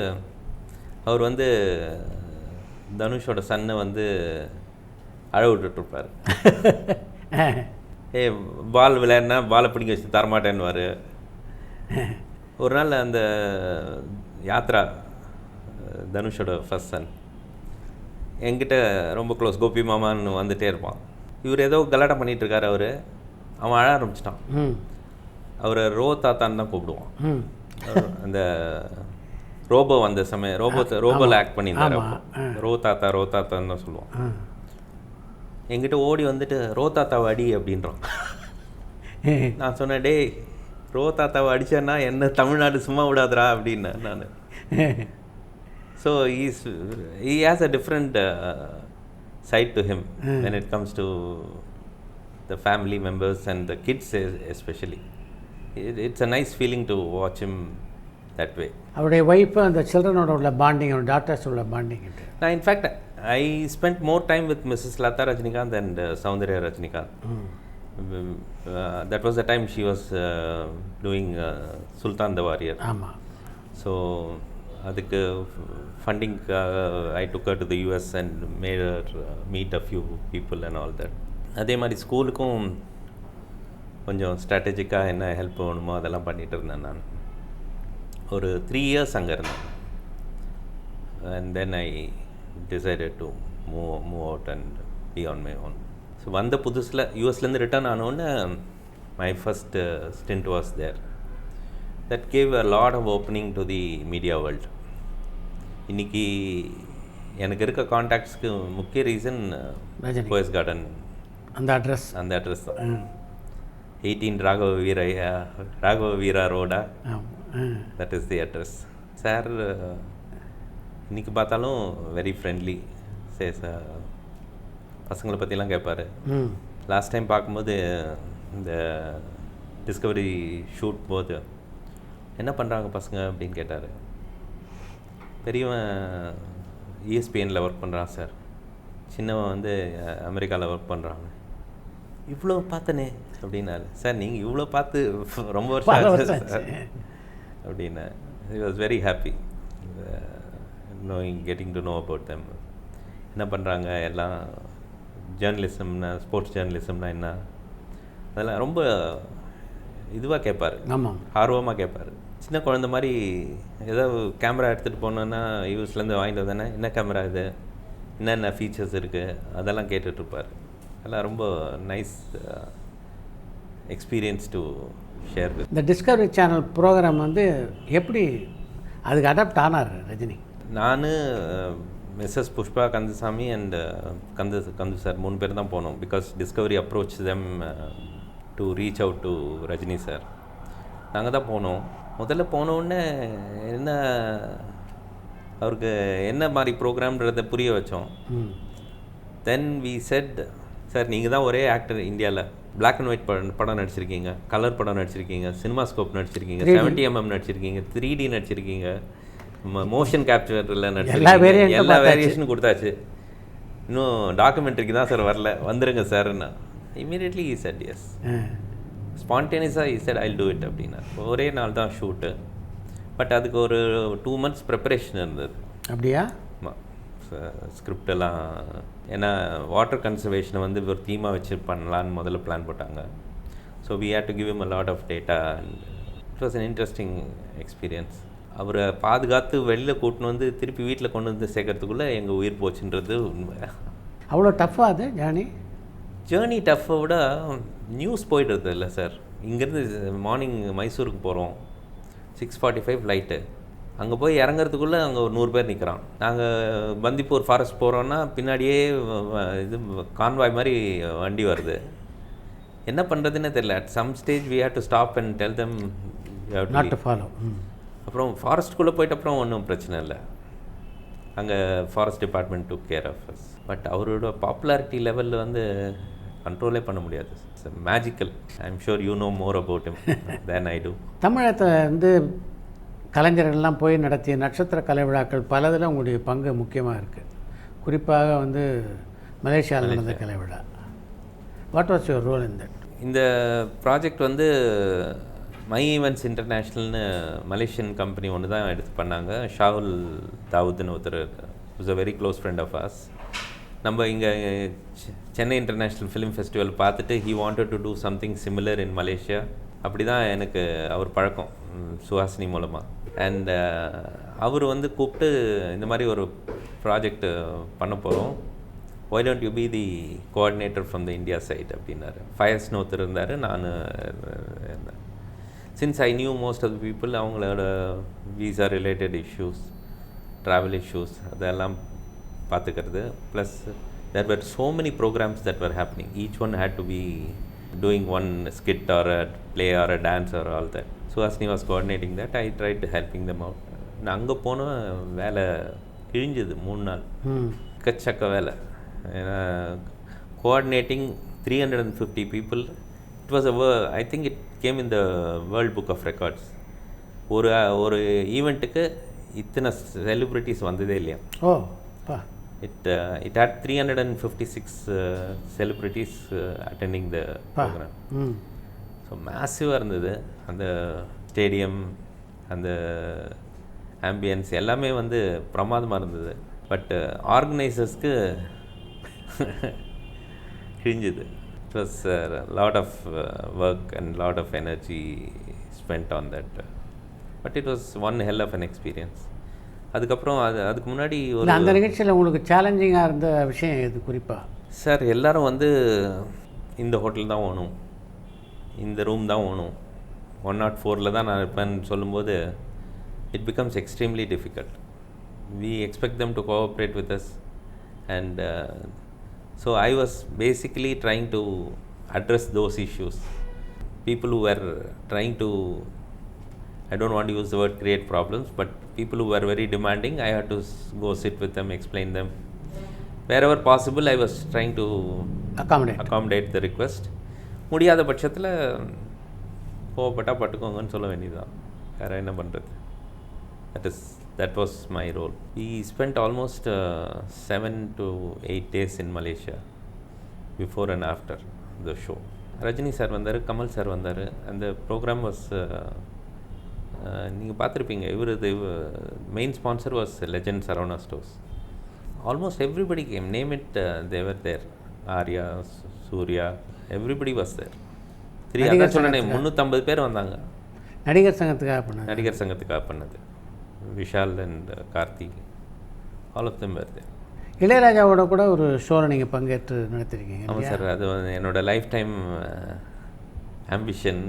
அவர் வந்து தனுஷோட சன்னை வந்து அழ விட்டுட்ருப்பார். பால் விளையாடினா பாலை பிடிக்க வச்சு தரமாட்டேன்னுவார். ஒரு நாள் அந்த யாத்ரா தனுஷோட ஃபர்ஸ்ட் சன் என்கிட்ட ரொம்ப க்ளோஸ், கோபி மாமான்னு வந்துகிட்டே இருப்பான். இவர் ஏதோ கலாட்டம் பண்ணிகிட்ருக்காரு. அவன் அழ ஆரம்பிச்சிட்டான். அவரை ரோ தாத்தான்னு தான் கூப்பிடுவான். அந்த ரோபோ அந்த சமயம் ரோபோவில் ஆக்ட் பண்ணியிருந்தாரு. ரோ தாத்தான்னு தான் சொல்லுவான். என்கிட்ட ஓடி வந்துட்டு ரோ தாத்தாவை அடி அப்படின்றான். நான் சொன்னேன், டே ரோ தாத்தாவை அடித்தேன்னா என்ன தமிழ்நாடு சும்மா விடாதரா அப்படின்னு நான். So he has a different side to him when it comes to the family members and the kids especially. It's a nice feeling to watch him that way. அவருடைய வைஃப் அந்த சில்ட்ரனோட உள்ள பாண்டிங், அவருடைய டாட்டர்ஸோட bonding. நான் in fact I spent more time with Mrs. Lata Rajinikanth and Soundarya Rajinikanth. That was the time she was doing Sultan the Warrior. ஆமாம். So அதுக்கு funding I took her to the US and made her meet a few people and all that. அதே மாதிரி ஸ்கூலுக்கும் கொஞ்சம் ஸ்ட்ராட்டஜிக்காக என்ன help வேணுமோ அதெல்லாம் பண்ணிகிட்டு இருந்தேன். நான் ஒரு 3 years அங்கே இருந்தேன். And then I decided to move out and be on my own. So வந்த புதுசில் யூஎஸ்லேருந்து ரிட்டர்ன் ஆனோன்னு my first stint was there. That gave a lot of opening to the media world. இன்றைக்கி எனக்கு இருக்க கான்டாக்ட்ஸ்க்கு முக்கிய ரீசன் போயஸ் கார்டன் அந்த அட்ரஸ் தான். 18 ராகவ வீரா ரோடா, that is the address. Sir இன்றைக்கி பார்த்தாலும் வெரி ஃப்ரெண்ட்லி. பசங்களை பற்றிலாம் கேட்பார். லாஸ்ட் டைம் பார்க்கும்போது இந்த டிஸ்கவரி ஷூட் போது என்ன பண்ணுறாங்க பசங்க அப்படின்னு கேட்டார். பெரியவன் ESPNல ஒர்க் பண்ணுறான் சார், சின்னவன் வந்து அமெரிக்காவில் ஒர்க் பண்ணுறாங்க. இவ்வளோ பார்த்தனே அப்படின்னாரு. சார் நீங்கள் இவ்வளோ பார்த்து ரொம்ப வருஷம் ஆச்சு சார் அப்படின்னா. I was very happy. getting to know about them. என்ன பண்ணுறாங்க எல்லாம், ஜேர்னலிசம்னா, ஸ்போர்ட்ஸ் ஜேர்னலிசம்னா என்ன, அதெல்லாம் ரொம்ப இதுவாக கேட்பார், ஆர்வமாக கேட்பார். சின்ன குழந்த மாதிரி ஏதோ கேமரா எடுத்துகிட்டு போனோன்னா யூஎஸ்லேருந்து வாங்கிட்டு வந்தேன்னா என்ன கேமரா இது, என்னென்ன ஃபீச்சர்ஸ் இருக்குது, அதெல்லாம் கேட்டுட்ருப்பார். அதெல்லாம் ரொம்ப nice experience to share with. இந்த டிஸ்கவரி சேனல் ப்ரோக்ராம் வந்து எப்படி அதுக்கு அடாப்ட் ஆனார் ரஜினி? நான், மிஸ்ஸஸ் புஷ்பா கந்தசாமி அண்ட் கந்து சார் 3 பேர் தான் போனோம். Because Discovery approach them to reach out to Rajini sir. நாங்கள் தான் போனோம். முதல்ல போனோடனே என்ன, அவருக்கு என்ன மாதிரி ப்ரோக்ராம்ன்றதை புரிய வச்சோம். தென் வி செட், சார் நீங்கள் தான் ஒரே ஆக்டர் இந்தியாவில் பிளாக் அண்ட் ஒயிட் படம் நடிச்சிருக்கீங்க, கலர் படம் நடிச்சிருக்கீங்க, சினிமாஸ்கோப் நடிச்சிருக்கீங்க, 70mm நடிச்சிருக்கீங்க, 3D நடிச்சிருக்கீங்க, மோஷன் கேப்சரில் நடிச்சிருக்கீங்க, எல்லா வேரியேஷனும் கொடுத்தாச்சு. இன்னும் டாக்குமெண்ட்ரிக்கு தான் சார் வரல, வந்துடுங்க சார்ன்னா. Immediately he said yes. ஸ்பான்டேனியஸாக he said I'll do it அப்படின்னா. ஒரே நாள் தான் ஷூட்டு, பட் அதுக்கு ஒரு 2 months ப்ரிப்பரேஷன் இருந்தது. அப்படியா? ஆமாம். ஸ்கிரிப்டெல்லாம், ஏன்னா வாட்டர் கன்சர்வேஷனை வந்து ஒரு தீமாக வச்சு பண்ணலான்னு முதல்ல பிளான் போட்டாங்க. So we had to give him a lot of data and it was an interesting experience. அவரை பாதுகாத்து வெளியில் கூட்டின்னு வந்து திருப்பி வீட்டில் கொண்டு வந்து சேர்க்கறதுக்குள்ளே எங்கள் உயிர் போச்சுன்றது உண்மை. அவ்வளோ டஃப்பாக அது ஜேர்னி டஃப்பை விட நியூஸ் போய்டுறது இல்லை சார். இங்கேருந்து மார்னிங் மைசூருக்கு போகிறோம், 6:45 ஃப்ளைட்டு. அங்கே போய் இறங்குறதுக்குள்ளே அங்கே ஒரு 100 பேர் நிற்கிறான். நாங்கள் பந்திப்பூர் ஃபாரஸ்ட் போகிறோன்னா பின்னாடியே இது கான்வாய் மாதிரி வண்டி வருது. என்ன பண்ணுறதுன்னே தெரியல. At some stage we have to stop and tell them not to follow. அப்புறம் ஃபாரஸ்ட்டுக்குள்ளே போயிட்டு அப்புறம் ஒன்றும் பிரச்சனை இல்லை, அங்கே forest department took care of us. But அவரோட பாப்புலாரிட்டி லெவலில் வந்து கண்ட்ரோலே பண்ண முடியாது. Magical. I am sure you know more about him than I do. தமிழகத்தில் வந்து கலைஞர்கள்லாம் போய் நடத்திய நட்சத்திர கலை விழாக்கள் பலதில் உங்களுடைய பங்கு முக்கியமாக இருக்குது. குறிப்பாக வந்து மலேசியாவில் நடந்த கலை விழா. What was your role in that? இந்த ப்ராஜெக்ட் வந்து மை ஈவெண்ட்ஸ் இன்டர்நேஷ்னல்னு மலேசியன் கம்பெனி ஒன்று தான் எடுத்து பண்ணாங்க. ஷாகுல் தாவூத்னு ஒருத்தர் is a very close friend of us. நம்ம இங்கே சென்னை இன்டர்நேஷ்னல் ஃபிலிம் ஃபெஸ்டிவல் பார்த்துட்டு he wanted to do something similar in Malaysia. அப்படி தான் எனக்கு அவர் பழக்கம் சுஹாசினி மூலமாக. அண்ட் அவர் வந்து கூப்பிட்டு இந்த மாதிரி ஒரு ப்ராஜெக்ட் பண்ண போகிறோம், why don't you be the coordinator from the India side அப்படின்னாரு. ஃபயர்ஸ்னு ஒருத்தர் இருந்தார், நான் இருந்தேன். Since I knew most of the people, அவங்களோட visa related issues, travel issues அதெல்லாம் பார்த்துக்கிறது. Plus there were so many programs that were happening. Each one had to be doing one skit or a play or a dance or all that. Suhasini was coordinating that. I tried helping them out. நான் அங்கே போனோம், வேலை கிழிஞ்சது 3 நாள். கச்சக்க வேலை. ஏன்னா coordinating 350 people. It was I think it came in the World Book of Records. ஒரு ஈவெண்ட்டுக்கு இத்தனை celebrities வந்ததே இல்லையா. It had 356 celebrities attending the program. So மேசிவாக இருந்தது. அந்த ஸ்டேடியம், அந்த ஆம்பியன்ஸ் எல்லாமே வந்து பிரமாதமாக இருந்தது. பட் ஆர்கனைசர்ஸ்க்கு கிழிஞ்சுது. It was lot of work and lot of energy spend on that. But it was one hell of an experience. அதுக்கப்புறம் அதுக்கு முன்னாடி ஒரு அந்த நிகழ்ச்சியில் உங்களுக்கு சேலஞ்சிங்காக இருந்த விஷயம் எது குறிப்பாக? சார் எல்லோரும் வந்து இந்த ஹோட்டல் தான் ஓணும், இந்த ரூம் தான் ஓணும், 104 தான் நான் இருப்பேன்னு சொல்லும்போது it becomes extremely difficult. We expect them to cooperate with us and so I was basically trying to address those issues. People who were trying to, I don't want to use the word create problems, but people who were very demanding, I had to go sit with them, explain them. Wherever possible, I was trying to accommodate the request. முடியாத பட்சத்தில் கோவப்பட்டா பட்டுக்கோங்கன்னு சொல்ல வேண்டியதுதான், வேறு என்ன பண்ணுறது. That was my role. We spent almost 7 to 8 days in Malaysia before and after the show. Rajini sir வந்தார், Kamal sir வந்தார். அந்த ப்ரோக்ராம் வாஸ் நீங்கள் பார்த்துருப்பீங்க, இவரது main sponsor was Legend Saravana Stores. Almost everybody came, name it they were there. Arya, Suriya, everybody was there. அதான் சொன்னேன், 350 பேர் வந்தாங்க. நடிகர் சங்கத்துக்காக பண்ணது Vishal and Karthik, all of them were there. இளையராஜாவோட கூட ஒரு ஷோவில் நீங்கள் பங்கேற்று நடத்திருக்கீங்க. ஆமாம் சார், அது என்னோடய லைஃப் டைம் ஆம்பிஷன்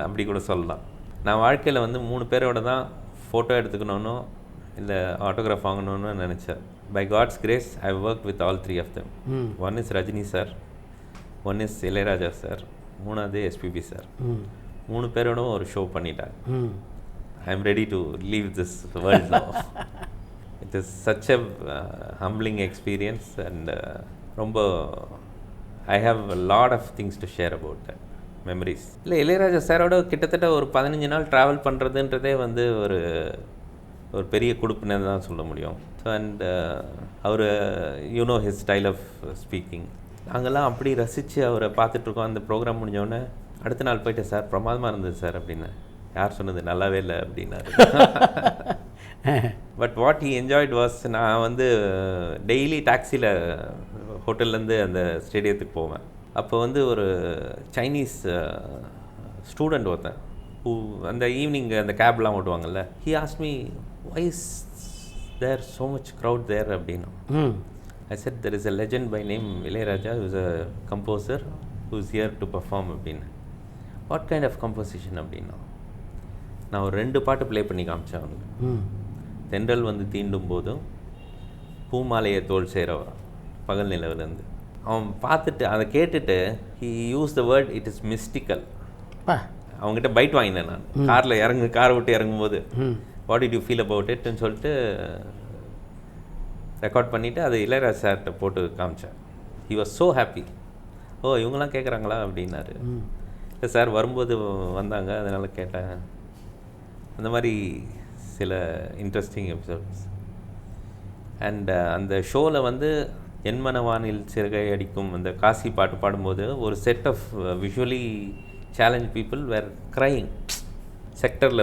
அப்படி கூட சொல்லலாம். நான் வாழ்க்கையில் 3 பேரோட தான் ஃபோட்டோ எடுத்துக்கணும்னு இல்லை ஆட்டோகிராஃப் வாங்கணும்னு நினச்சேன். By God's grace I work with all 3 of them. One is Rajini sir, one is Ilaiyaraaja sir, 3வது SPB சார். 3 பேரோடும் ஒரு ஷோ பண்ணிட்டாங்க. I am ready to leave this world now. It is such a humbling experience and ரொம்ப I have a lot of things to share about that memories. இல்லை, இளையராஜா சாரோட கிட்டத்தட்ட ஒரு 15 நாள் ட்ராவல் பண்ணுறதுன்றதே ஒரு பெரிய கொடுப்புன்னு தான் சொல்ல முடியும். ஸோ அண்ட் அவர் you know his style of speaking, நாங்கள்லாம் அப்படி ரசித்து அவரை பார்த்துட்ருக்கோம். அந்த ப்ரோக்ராம் முடிஞ்சோடனே அடுத்த நாள் போயிட்டு, சார் பிரமாதமாக இருந்தது சார் அப்படின்னு. யார் சொன்னது? நல்லாவே இல்லை அப்படின்னாரு. But what he enjoyed was, நான் டெய்லி டாக்ஸியில் ஹோட்டல்லேருந்து அந்த ஸ்டேடியத்துக்கு போவேன். அப்போ ஒரு சைனீஸ் ஸ்டூடெண்ட் ஒருத்தன் அந்த ஈவினிங் அந்த கேப்லாம் ஓட்டுவாங்கல்ல, he ask me why is there so much crowd there அப்படின்னு. I said there is a legend by name Ilaiyaraaja, who is a composer who is here to perform அப்படின்னு. வாட் கைண்ட் ஆஃப் கம்போசிஷன் அப்படின்னா, நான் ஒரு 2 பாட்டு play பண்ணி காமிச்சேன் அவனுக்கு. தென்றல் தீண்டும் போதும், பூமாலையை தோல் சேரவா, பகல் நிலவுலேருந்து. அவன் பார்த்துட்டு அதை கேட்டுட்டு he use the word it is mystical. அவங்ககிட்ட பைட் வாங்கினேன் நான். காரை விட்டு இறங்கும்போது what did you feel about இட்னு சொல்லிட்டு ரெக்கார்ட் பண்ணிவிட்டு அதை இளையராஜா சார்கிட்ட போட்டு காமிச்சேன். He was so happy. ஓ, இவங்கெல்லாம் கேட்குறாங்களா அப்படின்னாரு. இல்லை சார், வரும்போது வந்தாங்க, அதனால் கேட்டேன். அந்த மாதிரி சில இன்ட்ரெஸ்டிங் எபிசோட்ஸ். அண்ட் அந்த ஷோவில் என்மனவானில் சிறகை அடிக்கும் அந்த காசி பாட்டு பாடும்போது ஒரு set of visually challenge people were crying. செக்டரில்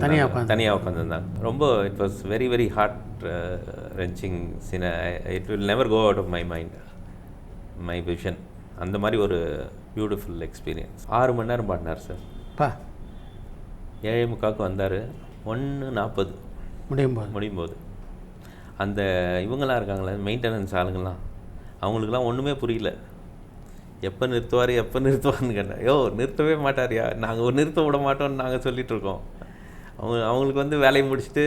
தனியாக உட்காந்துருந்தாங்க. ரொம்ப it was very very heart wrenching scene. It will never go out of my mind, my vision. அந்த மாதிரி ஒரு பியூட்டிஃபுல் எக்ஸ்பீரியன்ஸ். 6 மணி நேரம் பாடினார் சார். 7:45 வந்தார். 1:40 முடியும் போது அந்த இவங்களாம் இருக்காங்களே மெயின்டெனன்ஸ் ஆளுங்கள்லாம், அவங்களுக்குலாம் ஒன்றுமே புரியல. எப்போ நிறுத்துவார்னு கேட்டேன். நிறுத்தவே மாட்டாரியா, நாங்கள் நிறுத்த விட மாட்டோம்னு நாங்கள் சொல்லிகிட்ருக்கோம். அவங்களுக்கு வேலையை முடிச்சுட்டு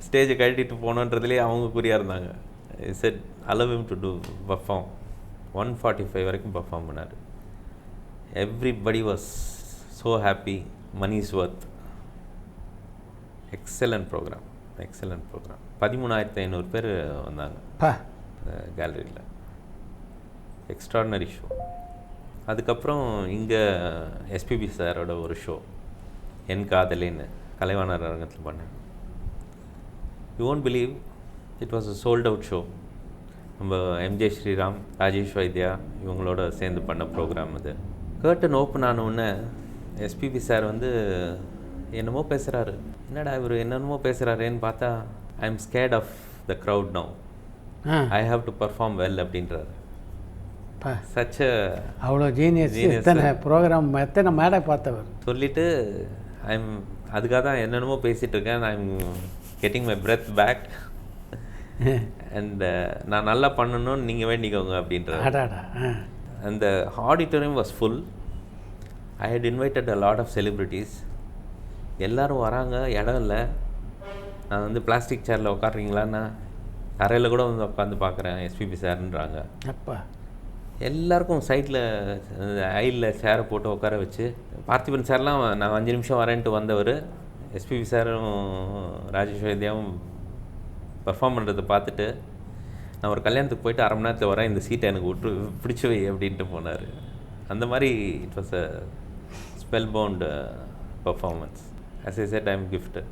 ஸ்டேஜை கழட்டிட்டு போனோன்றதுலேயே அவங்க குறியாக இருந்தாங்க. Said allow him to do perform. 1:45 வரைக்கும் பர்ஃபார்ம் பண்ணார். Everybody was so happy. Money is worth. Excellent programme. 13,500 பேர் வந்தாங்க கேலரியில். Extraordinary show. அதுக்கப்புறம் இங்கே SPB சாரோட ஒரு ஷோ, என் காதலேன்னு கலைவாணர் அரங்கத்தில் பண்ணேன். You won't believe, it was a sold out show. நம்ம MJ ஸ்ரீராம், ராஜேஷ் வைத்யா இவங்களோட சேர்ந்து பண்ண ப்ரோக்ராம் அது. கர்டன் ஓப்பன் ஆனவுடனே SPB சார் என்னமோ பேசுகிறாரு. என்னடா இவர் என்னென்னமோ பேசுகிறாரேன்னு பார்த்தா, I am scared of the crowd now, I have to perform well அப்படின்றாரு. சச் அவ்வளோ ஜீனியஸ். எத்தனை ப்ரோக்ராம், எத்தனை மேடை பார்த்தவர் சொல்லிவிட்டு அதுக்காக தான் என்னென்னமோ பேசிகிட்டு இருக்கேன். I am getting my breath back and நான் நல்லா பண்ணணும்னு நீங்கள் வேண்டிக்கோங்க அப்படின்றாரு. அந்த auditorium was full. I had invited a lot of celebrities. எல்லோரும் வராங்க, இடம் இல்லை. நான் பிளாஸ்டிக் சேரில் உட்காடுறீங்களான்னா, தரையில் கூட உட்காந்து பார்க்குறேன். SPB சார்ன்றாங்க. அப்பா எல்லாருக்கும் சைட்டில் ஐலில் சேரை போட்டு உட்கார வச்சு, பார்த்திபன் சார்லாம் நான் 5 நிமிஷம் வரேன்ட்டு வந்தவர். SPB சாரும் ராஜேஷ் வைத்தியாவும் பர்ஃபார்ம் பண்ணுறதை பார்த்துட்டு, நான் ஒரு கல்யாணத்துக்கு போயிட்டு 1/2 மணி நேரத்தில் வரேன், இந்த சீட்டை எனக்கு பிடிச்சி வை அப்படின்ட்டு போனார். அந்த மாதிரி it was a spellbound performance. As I said, I am gifted.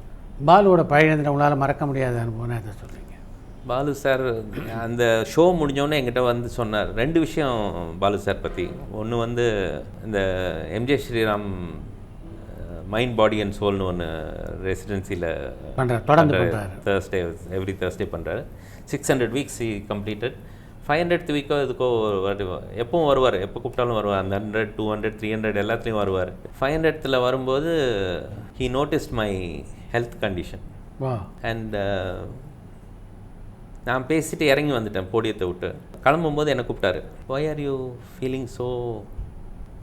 பாலுவோட பயணத்தில் உங்களால் மறக்க முடியாத அனுபவம் அதை சொல்கிறீங்க? பாலு சார் அந்த ஷோ முடிஞ்சோடனே என்கிட்ட சொன்னார் 2 விஷயம் பாலு சார் பற்றி. ஒன்று இந்த MJ Sriram mind body and சோல்னு ஒன்று ரெசிடென்சியில் எவ்ரி தேர்ஸ்டே பண்ணுறாரு. 600 வீக்ஸ் he completed. 500th வீக்கோ இதுக்கோ எப்பவும் வருவார், எப்போ கூப்பிட்டாலும் வருவார். அந்த 100, 200, 300 எல்லாத்துலேயும் வருவார். 500th வரும்போது he noticed my health condition. And நான் பேசிட்டு இறங்கி வந்துட்டேன் போடியத்தை விட்டு. கிளம்பும்போது என்னை கூப்பிட்டாரு. why are you feeling so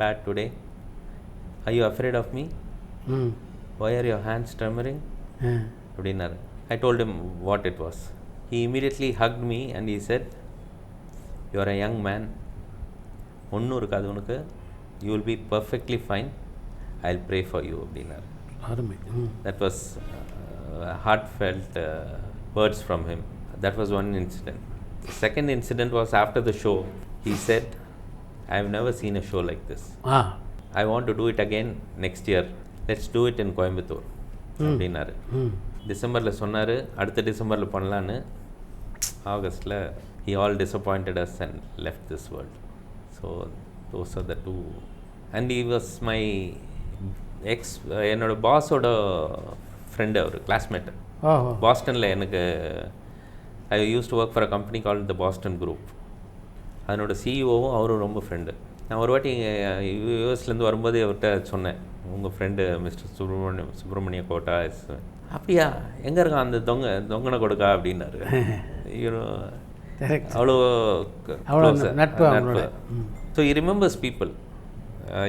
bad today? Are you afraid of me? Why are your hands trembling? அப்படின்னாரு. I told him what it was. He immediately hugged me and he said, you are a young man, ஒன்றும் இருக்காது உனக்கு, you will be perfectly fine, I'll pray for you அப்படின்னாரு. That was heartfelt words from him. That was one incident. The second incident was after the show. He said, I have never seen a show like this. I want to do it again next year. Let's do it in Coimbatore அப்படின்னாரு. டிசம்பரில் சொன்னார், அடுத்த டிசம்பரில் பண்ணலான்னு. ஆகஸ்டில் he all disappointed us and left this world. So those are the two. And he was my என்னோட பாஸோட friend, அவர் classmate. பாஸ்டனில் எனக்கு I used to work for a company called the Boston Group. அதனோட சிஇஓவும் அவரும் ரொம்ப ஃப்ரெண்டு. நான் ஒரு வாட்டி யூஎஸ்லேருந்து வரும்போது அவர்கிட்ட சொன்னேன், உங்கள் ஃப்ரெண்டு மிஸ்டர் சுப்பிரமணிய கோட்டா. அப்படியா, எங்கே இருக்கான் அந்த தொங்கனை கொடுக்கா அப்படின்னாரு. அவ்வளோ நட்பு. So he remembers people.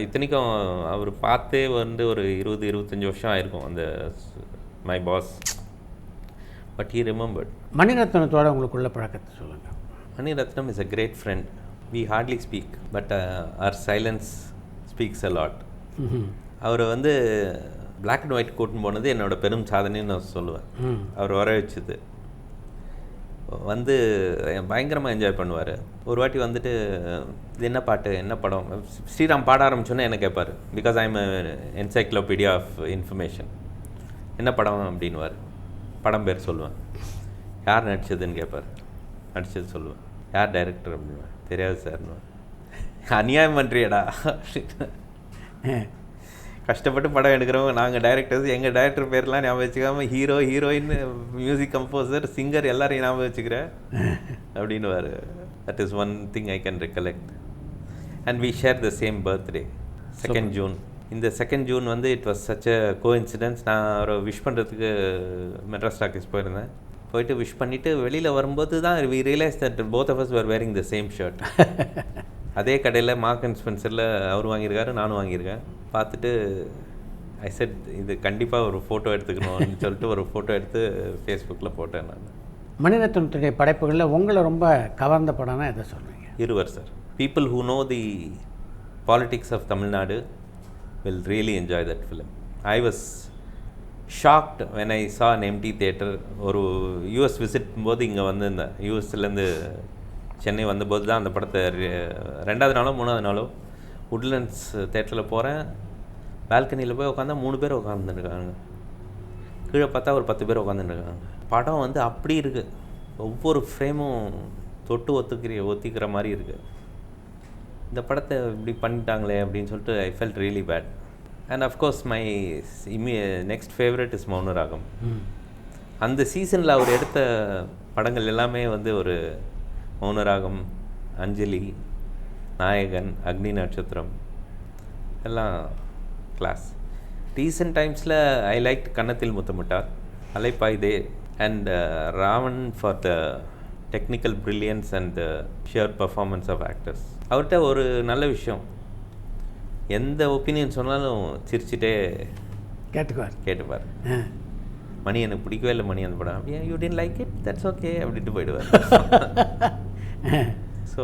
இத்தனைக்கும் அவர் பார்த்தே ஒரு 20-25 வருஷம் ஆயிருக்கும் அந்த my boss. But he remembered. மணிரத்னத்தோட உங்களுக்குள்ள பழக்கத்தை சொல்லுங்கள். Mani Ratnam is a great friend. We hardly speak, but our silence speaks a lot. அவர் பிளாக் அண்ட் ஒயிட் கூட்டின்னு போனது என்னோட பெரும் சாதனைன்னு நான் சொல்லுவேன். அவர் வர வச்சது பயங்கரமாக என்ஜாய் பண்ணுவார். ஒரு வாட்டி இது என்ன பாட்டு என்ன படம், ஸ்ரீராம் பாட ஆரம்பிச்சோன்னே என்ன கேட்பார். Because I am encyclopedia of information. என்ன படம் அப்படின்வார். படம் பேர் சொல்லுவேன். யார் நடித்ததுன்னு கேட்பார். நடித்தது சொல்லுவேன். யார் டைரக்டர் அப்படின்வார். தெரியாது சார்னு. அநியாயம் பண்ணுறியடா. கஷ்டப்பட்டு படம் எடுக்கிறவங்க நாங்கள் டைரக்டர்ஸ், எங்கள் டைரக்டர் பேர்லாம் ஞாபகம் வச்சுக்காமல் hero heroine music composer singer எல்லாரையும் ஞாபகம் வச்சுக்கிறேன் அப்படின்னுவார். That is one thing I can recollect. And we share the same birthday 2nd June. இந்த 2nd June it was such a coincidence. நான் அவரை விஷ் பண்ணுறதுக்கு மெட்ராஸ் டாக்கீஸ் போயிருந்தேன். போயிட்டு விஷ் பண்ணிவிட்டு வெளியில் வரும்போது தான் we realise that both of us were wearing the same shirt. அதே கடையில் மார்க் அண்ட் ஸ்பென்சரில் அவர் வாங்கியிருக்காரு, நானும் வாங்கியிருக்கேன். பார்த்துட்டு ஐ செட் இது கண்டிப்பாக ஒரு ஃபோட்டோ எடுத்துக்கணும்னு சொல்லிட்டு ஒரு ஃபோட்டோ எடுத்து ஃபேஸ்புக்கில் போட்டேன் நான். மணிரத்னத்துடைய படைப்புகளில் உங்களை ரொம்ப கவர்ந்த படம்னா எதை சொல்லுவீங்க? Iruvar sir. People who know the politics of Tamil Nadu will really enjoy that film. I was shocked when I saw an empty theatre. ஒரு US விசிட் போது இங்கே இந்த யூஎஸ்லேருந்து சென்னை வந்தபோது தான் அந்த படத்தை 2வது நாளோ 3வது நாளோ உட்லண்ட்ஸ் தேட்டரில் போகிறேன். பால்கனியில் போய் உட்காந்தா 3 பேர் உட்காந்துருக்காங்க. கீழே பார்த்தா ஒரு 10 பேர் உட்காந்துருக்காங்க. படம் அப்படி இருக்குது. ஒவ்வொரு ஃப்ரேமும் தொட்டு ஒத்திக்கிற மாதிரி இருக்குது. இந்த படத்தை இப்படி பண்ணிட்டாங்களே அப்படின்னு சொல்லிட்டு I felt really bad. And of course my next favourite is Mouna Ragam. அந்த சீசனில் அவர் எடுத்த படங்கள் எல்லாமே ஒரு மௌனராகம், அஞ்சலி, நாயகன், அக்னி நட்சத்திரம் எல்லாம் கிளாஸ். ரீசெண்ட் டைம்ஸில் I like Kannathil Muthamittal, Alaipayuthey and Raavan for the technical brilliance and the sheer performance of actors. அவர்கிட்ட ஒரு நல்ல விஷயம், எந்த ஒப்பீனியன் சொன்னாலும் சிரிச்சுட்டே கேட்டுப்பார். மணி எனக்கு பிடிக்கவே இல்லை மணி அந்த படம், அப்படியே you didn't like it, that's okay அப்படின்ட்டு போயிடுவார். So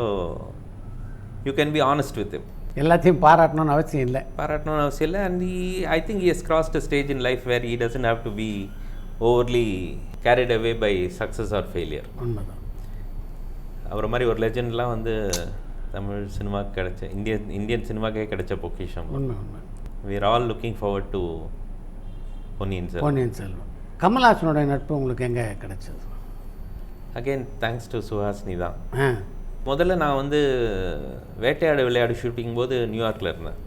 you can be honest with him. எல்லாத்தையும் பாராட்டணும்னு அவசியம் இல்லை. And I think he has crossed a stage in life where he doesn't have to be overly carried away by success or failure. உண்மைதான். அவரை மாதிரி ஒரு லெஜெண்ட்லாம் தமிழ் சினிமாவுக்கு கிடைச்ச இந்தியன் சினிமாக்கே கிடைச்ச பொக்கிஷம். உண்மை. we are all looking forward to Ponniyin Selvan. கமல்ஹாசனுடைய நட்பு உங்களுக்கு எங்கே கிடைச்சது? அகெயின் தேங்க்ஸ் டு சுஹாசினி தான். முதல்ல நான் வேட்டையாடு விளையாடு ஷூட்டிங் போது நியூயார்க்கில் இருந்தேன்.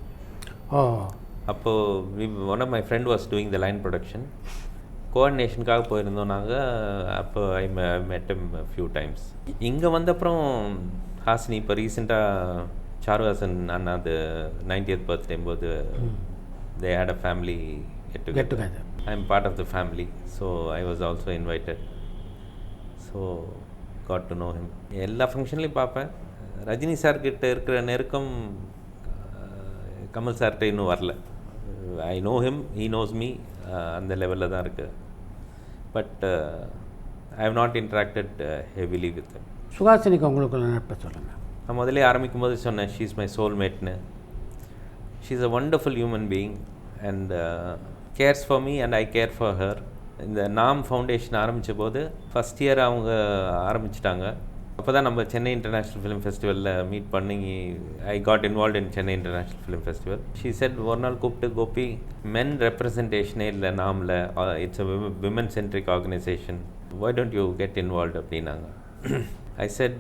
அப்போது one of my friend was doing the line production. கோஆர்டினேஷனுக்காக போயிருந்தோம் நாங்கள். அப்போ ஐ met him a few times. இங்கே வந்த அப்புறம் ஹாசினி இப்போ ரீசெண்டாக சாருஹாசன் அண்ணாது 90th birthday போது they had a family get together. I am part of the family, so I was also invited. So got to know him. எல்லா ஃபங்க்ஷன்லையும் பார்ப்பேன். ரஜினி சார்கிட்ட இருக்கிற நெருக்கம் கமல் சார்கிட்ட இன்னும் வரல. I know him, he knows me, அந்த லெவலில் தான் இருக்குது. But I have not interacted heavily with him. சுஹாசினிக்கு உங்களுக்குள்ள நட்பை சொல்லுங்கள். நான் முதலே ஆரம்பிக்கும் போது சொன்னேன், ஷீ இஸ் மை சோல்மேட்னு. She is a wonderful human being and cares for me and I care for her. இந்த நாம் ஃபவுண்டேஷன் ஆரம்பித்த போது ஃபஸ்ட் இயர் அவங்க ஆரம்பிச்சிட்டாங்க. அப்போ தான் நம்ம சென்னை இன்டர்நேஷ்னல் ஃபிலிம் ஃபெஸ்டிவலில் மீட் பண்ணி I got involve in Chennai international film festival. She said ஒரு நாள் கூப்பிட்டு, கோபி மென் ரெப்ரசன்டேஷனே இல்லை நாமில், it's a women centric organisation, why don't you get involve அப்படின்னாங்க. I said,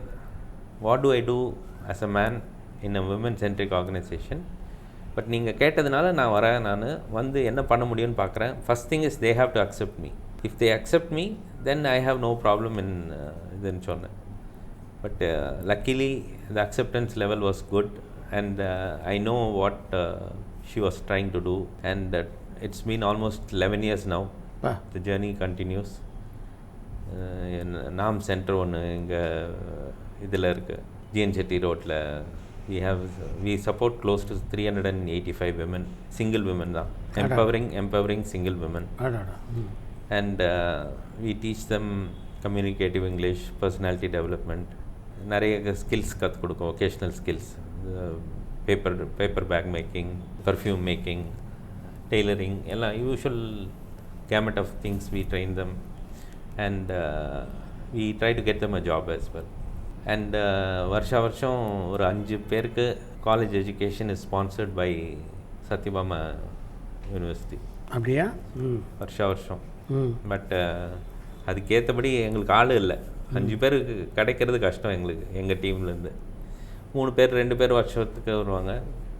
what do I do as a man in a women centric organisation? But நீங்கள் கேட்டதுனால நான் வரேன். நான் வந்து என்ன பண்ண முடியும்னு பார்க்குறேன். First thing is they have to accept me. If they accept me then I have no problem in இதுன்னு சொன்னேன். But luckily the acceptance level was good, and I know what she was trying to do, and it's been almost 11 years now. The journey continues. நாம் centre ஒன்று இங்கே இதில் இருக்குது, GN Shetty ரோட்டில். we support close to 385 women, single women தான், empowering single women. And we teach them communicative English, personality development, நிறைய skills கற்றுக் கொடுக்கும், vocational skills, paper bag making, perfume making, tailoring, எல்லாம் usual gamut of things we train them. And we try to get them a job as well. And வருஷம் ஒரு 5 பேருக்கு college education is sponsored by Sathyabama university. அப்படியா? வருஷம். But அதுக்கேற்றபடி எங்களுக்கு ஆள் இல்லை. 5 பேருக்கு கிடைக்கிறது கஷ்டம் எங்களுக்கு. எங்கள் டீம்லேருந்து 3 பேர் 2 பேர் வருஷத்துக்கு வருவாங்க.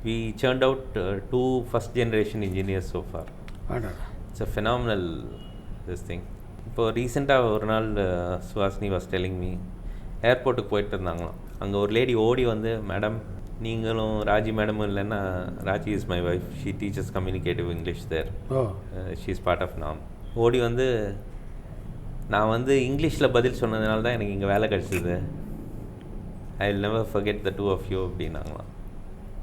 We churned out 2 first generation engineers so far. It's a phenomenal this thing. இப்போ ரீசெண்டாக ஒரு நாள் சுஹாசினி வாஸ் டெல்லிங் மீ, ஏர்போர்ட்டுக்கு போயிட்டு இருந்தாங்களாம். அங்கே ஒரு லேடி ஓடி வந்து, மேடம் நீங்களும் ராஜி மேடமும் இல்லைன்னா, Raji is my wife, she teaches communicative English there, she is part of நாம். ஓடி வந்து, நான் வந்து இங்கிலீஷில் பதில் சொன்னதுனால தான் எனக்கு இங்கே வேலை கிடச்சிது, I will never forget the 2 of you அப்படின்னாங்களாம்.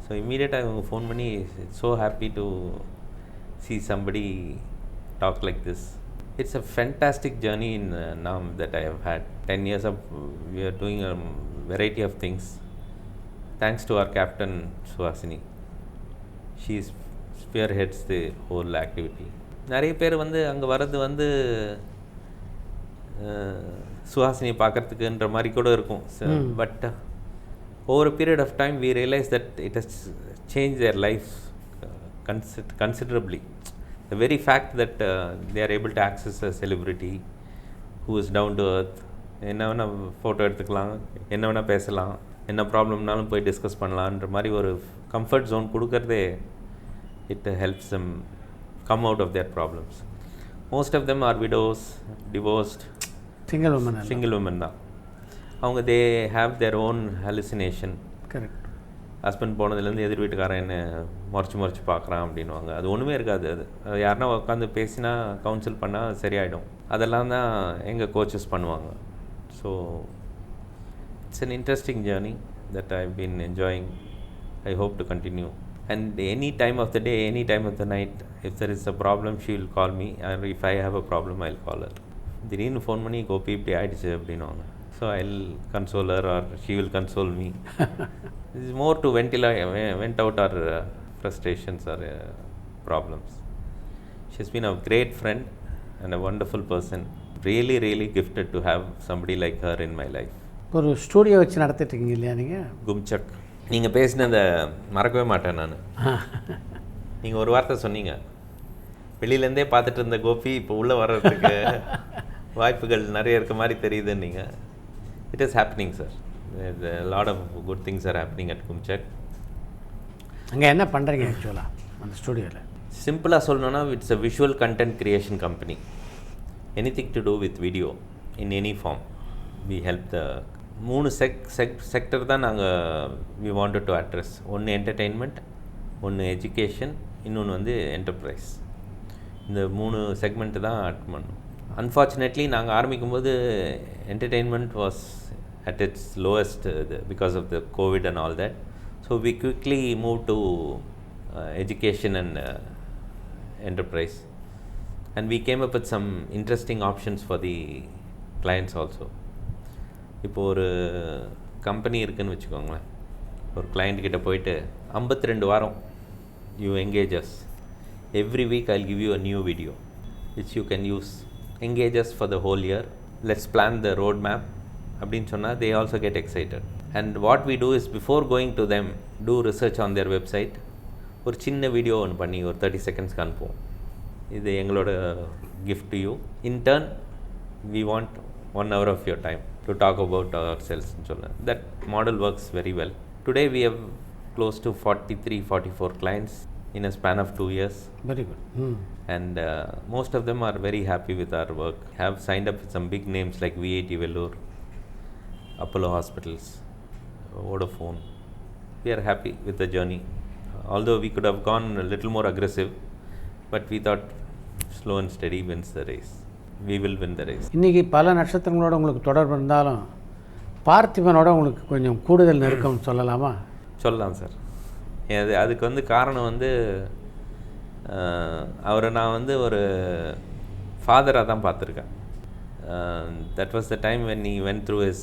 ஸோ இம்மீடியட்டாக இவங்க ஃபோன் பண்ணி, so happy to see somebody talk like this. It's a fantastic journey in NAM that I have had. 10 years of we are doing a variety of things. Thanks to our captain Suhasini. She spearheads the whole activity. நிறைய பேர் வந்து அங்கே வர்றது வந்து சுஹாசினியை பார்க்குறதுக்குன்ற மாதிரி கூட இருக்கும். But over a period of time we realise that it has change their life considerably. The very fact that they are able to access a celebrity who is down to earth, என்ன வேணால் photo எடுத்துக்கலாம், என்ன வேணால் பேசலாம், என்ன ப்ராப்ளம்னாலும் போய் discuss பண்ணலான்ற மாதிரி ஒரு கம்ஃபர்ட் ஜோன் கொடுக்கறதே, it helps them come out of their problems. Most of them are widows, divorced, single women தான். அவங்க they have their own hallucination. Correct. Husband போனதுலேருந்து எதிர் வீட்டுக்காரன் என்ன முறைச்சி பார்க்குறான் அப்படின்வாங்க. அது ஒன்றுமே இருக்காது. அது யாருன்னா உட்காந்து பேசினா, கவுன்சில் பண்ணால் சரியாயிடும். அதெல்லாம் தான் எங்கள் கோச்சஸ் பண்ணுவாங்க. So it's an interesting journey that I been enjoying. I hope to continue. And any time of the day, any time of the night, if there is a problem she will call me, and if I have a problem I will call her. திடீர்னு phone பண்ணி, கோபி இப்படி ஆகிடுச்சு அப்படின்வாங்க. So I'll console her or she will console me. This is more to vent out our frustrations or problems. She's been a great friend and a wonderful person. Really gifted to have somebody like her in my life. ஒரு studio வச்சு நடத்திட்டு இருக்கீங்க இல்லையா நீங்கள்? கும்சக். நீங்கள் பேசினதை மறக்கவே மாட்டேன் நான். நீங்கள் ஒரு வார்த்தை சொன்னீங்க, வெளியிலேருந்தே பார்த்துட்டு இருந்த கோபி இப்போ உள்ளே வர்றதுக்கு வாய்ப்புகள் நிறைய இருக்க மாதிரி தெரியுதுன்னு நீங்கள். It is happening, sir. A lot of good things are happening at Kumchak. அங்கே என்ன பண்ணுறீங்க ஆக்சுவலாக அந்த ஸ்டூடியோவில்? சிம்பிளாக சொல்லணும்னா it's a visual content creation company. Anything to do with video in any form we help the 3 sector தான் நாங்கள் வி வாண்டட் டு அட்ரஸ். ஒன்று என்டர்டெயின்மெண்ட், ஒன்று எஜுகேஷன், இன்னொன்று வந்து என்டர்பிரைஸ். இந்த 3 செக்மெண்ட்டு தான் ஆட் பண்ணோம். அன்ஃபார்ச்சுனேட்லி நாங்கள் ஆரம்பிக்கும்போது entertainment was at its lowest because of the COVID and all that. So we quickly moved to education and enterprise, and we came up with some interesting options for the clients also. இப்போ ஒரு company இருக்குதுன்னு வச்சுக்கோங்களேன். ஒரு client கிட்ட போயிட்டு 52 வாரம் you engage us. Every week I'll give you a new video which you can use. Engage us for the whole year. Let's plan the road map. அப்படின்னு சொன்னால் they also get excited. And what we do is before going to them, do research on their website. ஒரு சின்ன video ஒன்று பண்ணி ஒரு 30 செகண்ட்ஸ்க்கு அனுப்புவோம். இது எங்களோட gift to you. In turn, we want 1 hour of your time to talk about ourselves. That model works very well. Today we have close to 43-44 clients in a span of 2 years. Very good. And most of them are very happy with our work. Have signed up with some big names like VIT Vellore, Apollo Hospitals, Vodafone. We are happy with the journey. Although we could have gone a little more aggressive, but we thought slow and steady wins the race. We will win the race. இன்றைக்கி பல நட்சத்திரங்களோட உங்களுக்கு தொடர்பு இருந்தாலும் பார்த்திபனோட உங்களுக்கு கொஞ்சம் கூடுதல் நெருக்கம் சொல்லலாமா? சொல்லலாம் சார். அதுக்கு வந்து காரணம் வந்து அவரை நான் வந்து ஒரு ஃபாதராக தான் பார்த்துருக்கேன். That was the time when he went through his